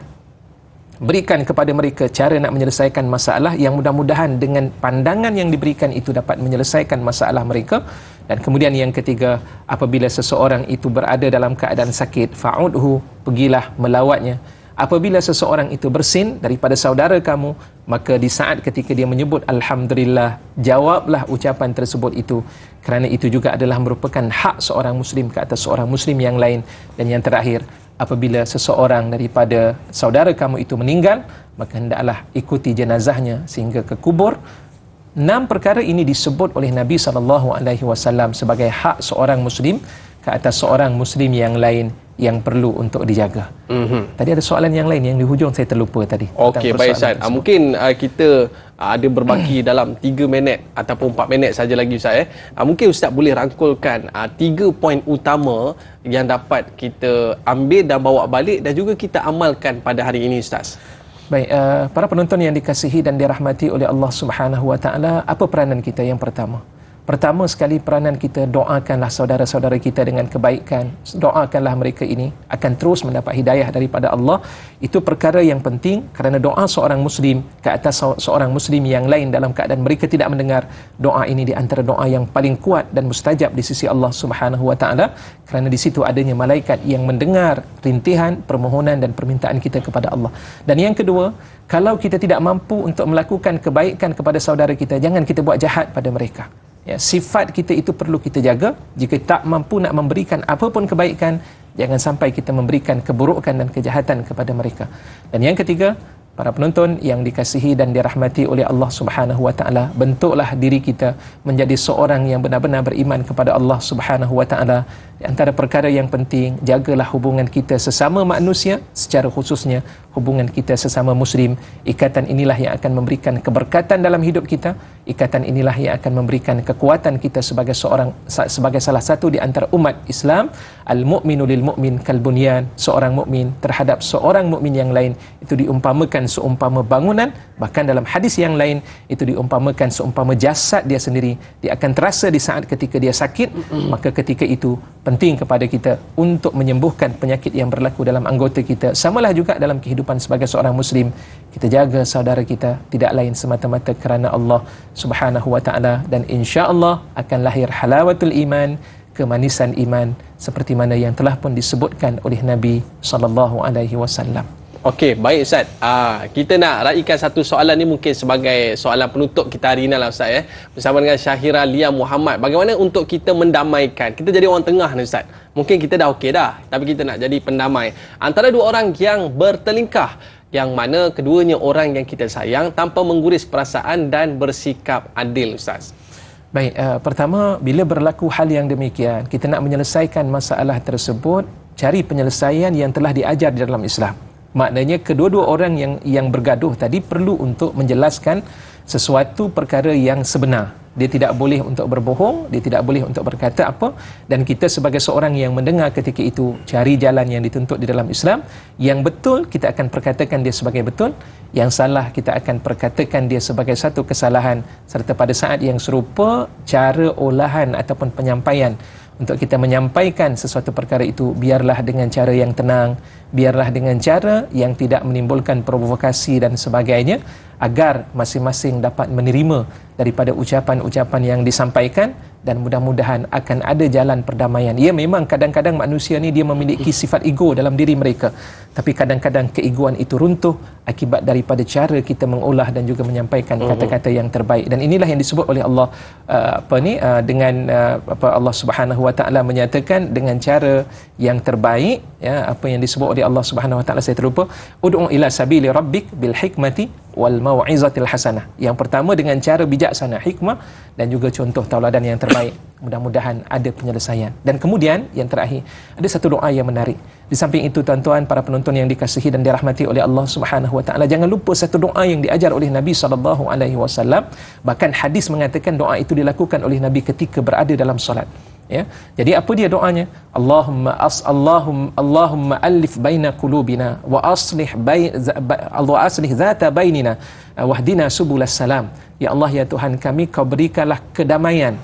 berikan kepada mereka cara nak menyelesaikan masalah yang mudah-mudahan dengan pandangan yang diberikan itu dapat menyelesaikan masalah mereka. Dan kemudian yang ketiga, apabila seseorang itu berada dalam keadaan sakit, fa'udhu, pergilah melawatnya. Apabila seseorang itu bersin daripada saudara kamu, maka di saat ketika dia menyebut Alhamdulillah, jawablah ucapan tersebut itu, kerana itu juga adalah merupakan hak seorang muslim ke atas seorang muslim yang lain. Dan yang terakhir, apabila seseorang daripada saudara kamu itu meninggal, maka hendaklah ikuti jenazahnya sehingga ke kubur, 6 perkara ini disebut oleh Nabi SAW sebagai hak seorang Muslim ke atas seorang Muslim yang lain yang perlu untuk dijaga. Tadi ada soalan yang lain yang di hujung saya terlupa tadi. Okey, baik Ustaz. Mungkin kita ada berbaki dalam 3 minit ataupun 4 minit saja lagi Ustaz. Mungkin Ustaz boleh rangkulkan 3 poin utama yang dapat kita ambil dan bawa balik dan juga kita amalkan pada hari ini Ustaz. Baik, para penonton yang dikasihi dan dirahmati oleh Allah Subhanahu Wa Taala, apa peranan kita yang pertama? Pertama sekali peranan kita, doakanlah saudara-saudara kita dengan kebaikan. Doakanlah mereka ini akan terus mendapat hidayah daripada Allah. Itu perkara yang penting kerana doa seorang Muslim ke atas seorang Muslim yang lain dalam keadaan mereka tidak mendengar, doa ini di antara doa yang paling kuat dan mustajab di sisi Allah Subhanahu Wa Taala, kerana di situ adanya malaikat yang mendengar rintihan, permohonan dan permintaan kita kepada Allah. Dan yang kedua, kalau kita tidak mampu untuk melakukan kebaikan kepada saudara kita, jangan kita buat jahat pada mereka. Ya, sifat kita itu perlu kita jaga. Jika tak mampu nak memberikan apapun kebaikan, jangan sampai kita memberikan keburukan dan kejahatan kepada mereka. Dan yang ketiga, para penonton yang dikasihi dan dirahmati oleh Allah Subhanahu Wa Taala, bentuklah diri kita menjadi seorang yang benar-benar beriman kepada Allah Subhanahu Wa Taala. Di antara perkara yang penting, jagalah hubungan kita sesama manusia, secara khususnya hubungan kita sesama Muslim. Ikatan inilah yang akan memberikan keberkatan dalam hidup kita. Ikatan inilah yang akan memberikan kekuatan kita sebagai salah satu di antara umat Islam. Al-mu'minu lil mu'min kal bunyan. Seorang mukmin terhadap seorang mukmin yang lain itu diumpamakan seumpama bangunan. Bahkan dalam hadis yang lain itu diumpamakan seumpama jasad dia sendiri. Dia akan terasa di saat ketika dia sakit, maka ketika itu penting kepada kita untuk menyembuhkan penyakit yang berlaku dalam anggota kita. Samalah juga dalam kehidupan sebagai seorang Muslim, kita jaga saudara kita tidak lain semata-mata kerana Allah Subhanahu Wa Taala, dan insya-Allah akan lahir halawatul iman, kemanisan iman seperti mana yang telah pun disebutkan oleh Nabi sallallahu alaihi wasallam. Okey, baik Ustaz. Kita nak raikan satu soalan ni mungkin sebagai soalan penutup kita hari ini lah Ustaz bersama dengan Syahira Lia Muhammad. Bagaimana untuk kita mendamaikan? Kita jadi orang tengah ni Ustaz. Mungkin kita dah okey dah, tapi kita nak jadi pendamai antara dua orang yang bertelingkah, yang mana keduanya orang yang kita sayang, tanpa mengguris perasaan dan bersikap adil Ustaz. Baik, pertama, bila berlaku hal yang demikian, kita nak menyelesaikan masalah tersebut, cari penyelesaian yang telah diajar di dalam Islam. Maknanya kedua-dua orang yang bergaduh tadi perlu untuk menjelaskan sesuatu perkara yang sebenar. Dia tidak boleh untuk berbohong, dia tidak boleh untuk berkata apa, dan kita sebagai seorang yang mendengar ketika itu, cari jalan yang dituntut di dalam Islam. Yang betul kita akan perkatakan dia sebagai betul, yang salah kita akan perkatakan dia sebagai satu kesalahan, serta pada saat yang serupa cara olahan ataupun penyampaian untuk kita menyampaikan sesuatu perkara itu, biarlah dengan cara yang tenang, biarlah dengan cara yang tidak menimbulkan provokasi dan sebagainya, agar masing-masing dapat menerima daripada ucapan-ucapan yang disampaikan, dan mudah-mudahan akan ada jalan perdamaian. Ya, memang kadang-kadang manusia ni dia memiliki sifat ego dalam diri mereka, tapi kadang-kadang keegoan itu runtuh akibat daripada cara kita mengolah dan juga menyampaikan kata-kata yang terbaik. Dan inilah yang disebut oleh Allah Allah Subhanahu Wa Taala menyatakan dengan cara yang terbaik, ya, apa yang disebut oleh Allah Subhanahu Wa Taala, saya terlupa, ud'u ila sabili rabbik bil hikmati wal mau'izatil hasanah. Yang pertama dengan cara bijaksana, hikmah, dan juga contoh tauladan yang terbaik. Mudah-mudahan ada penyelesaian. Dan kemudian yang terakhir, ada satu doa yang menarik. Di samping itu, tuan-tuan, para penonton yang dikasihi dan dirahmati oleh Allah Subhanahu Wa Taala, jangan lupa satu doa yang diajar oleh Nabi sallallahu alaihi wasallam. Bahkan hadis mengatakan doa itu dilakukan oleh Nabi ketika berada dalam solat. Ya. Jadi apa dia doanya? Allahumma alif baina qulubina wa aslih zata bainina wahdina subulas salam. Ya Allah, ya Tuhan kami, kau berikanlah kedamaian,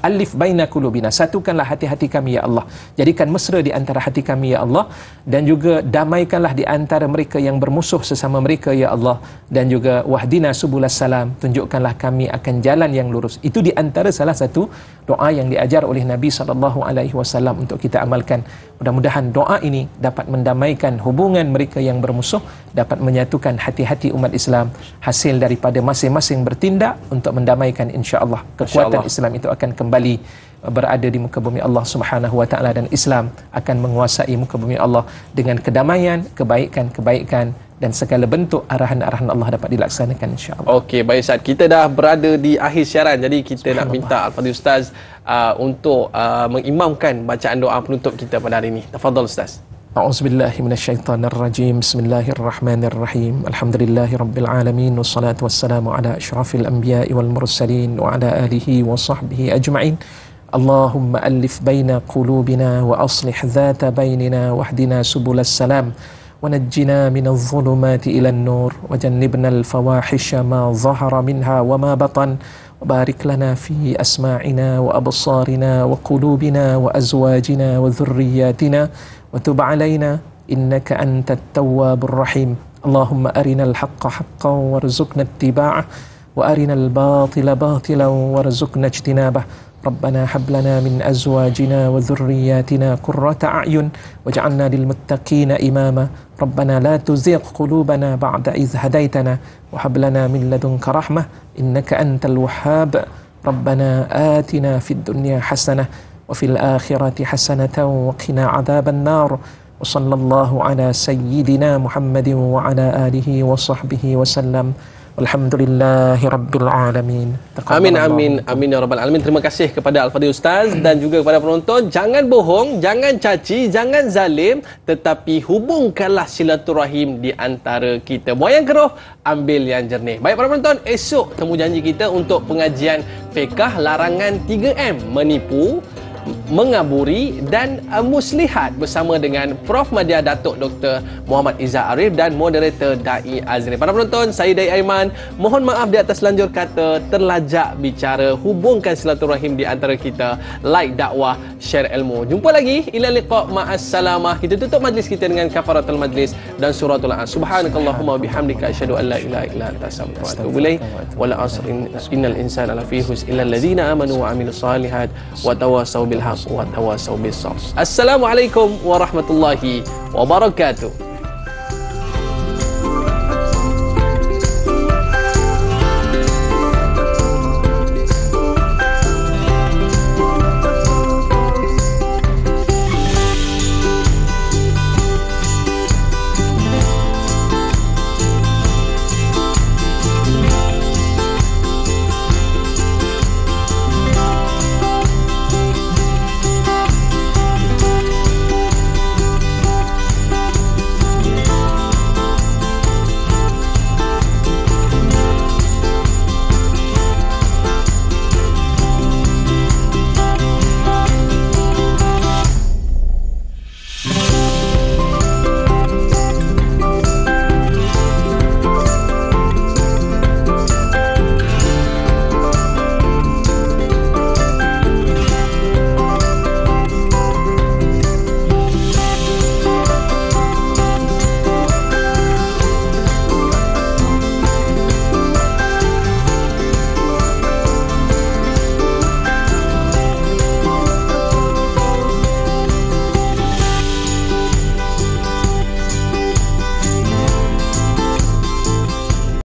alif baina qulubina, satukanlah hati-hati kami ya Allah, jadikan mesra di antara hati kami ya Allah, dan juga damaikanlah di antara mereka yang bermusuh sesama mereka ya Allah, dan juga wahdina subulas salam, tunjukkanlah kami akan jalan yang lurus. Itu di antara salah satu doa yang diajar oleh Nabi SAW untuk kita amalkan. Mudah-mudahan doa ini dapat mendamaikan hubungan mereka yang bermusuh, dapat menyatukan hati-hati umat Islam, hasil daripada masing-masing bertindak untuk mendamaikan, insya-Allah kekuatan Islam itu akan kembali berada di muka bumi Allah Subhanahu Wa Taala, dan Islam akan menguasai muka bumi Allah dengan kedamaian, kebaikan-kebaikan dan segala bentuk arahan-arahan Allah dapat dilaksanakan insya-Allah. Okey, baik Ustaz. Kita dah berada di akhir siaran. Jadi kita nak minta Al-Fadhil Ustaz untuk mengimamkan bacaan doa penutup kita pada hari ini. Tafadhal Ustaz. A'udzubillahi minasyaitonirrajim. Bismillahirrahmanirrahim. Alhamdulillahirabbil alamin wassalatu wassalamu ala asyrafil anbiya'i wal mursalin wa ala alihi wa sahbihi ajma'in. Allahumma alif baina qulubina wa aslih dhata bainina wahdina subulas salam. ونجنا من الظلمات إلى النور وجنبنا الفواحش ما ظهر منها وما بطن وبارك لنا في أسماعنا وأبصارنا وقلوبنا وأزواجنا وذرياتنا وتب علينا إنك أنت التواب الرحيم اللهم أرنا الحق حقا وارزقنا اتباعه وأرنا الباطل باطلا وارزقنا اجتنابه ربنا هب لنا من أزواجنا وذرياتنا قرة أعين واجعلنا للمتقين إماما ربنا لا تزغ قلوبنا بعد إذ هديتنا وهب لنا من لدنك رحمة إنك أنت الوهاب ربنا آتنا في الدنيا حسنة وفي الآخرة حسنة وقنا عذاب النار وصلى الله على سيدنا محمد وعلى آله وصحبه وسلم Alhamdulillahi Rabbil Alamin. Amin, amin, amin ya Rabbal Alamin. Terima kasih kepada Al-Fadhil Ustaz dan juga kepada penonton. Jangan bohong, jangan caci, jangan zalim, tetapi hubungkanlah silaturahim di antara kita. Buang yang keruh, ambil yang jernih. Baik para penonton, esok temu janji kita untuk pengajian fiqh larangan 3M, menipu, mengaburi dan muslihat bersama dengan Prof Madya Datuk Dr. Muhammad Izzah Arif dan moderator Dai Azri. Para penonton, saya Dai Aiman, mohon maaf di atas lanjur kata terlajak bicara. Hubungkan silaturahim di antara kita, like dakwah, share ilmu. Jumpa lagi, ila liqa, ma'as salamah. Kita tutup majlis kita dengan kafaratul majlis dan suratul an. Subhanakallahumma bihamdika asyhadu an la ilaha illa anta astaghfiruka wa atubu ilaik. Wal 'asr innal insana lafi khusr illa alladhina amanu wa 'amilus solihat wa tawassaw bil haqq wa tawassaw bis sabr. Assalamualaikum warahmatullahi wabarakatuh.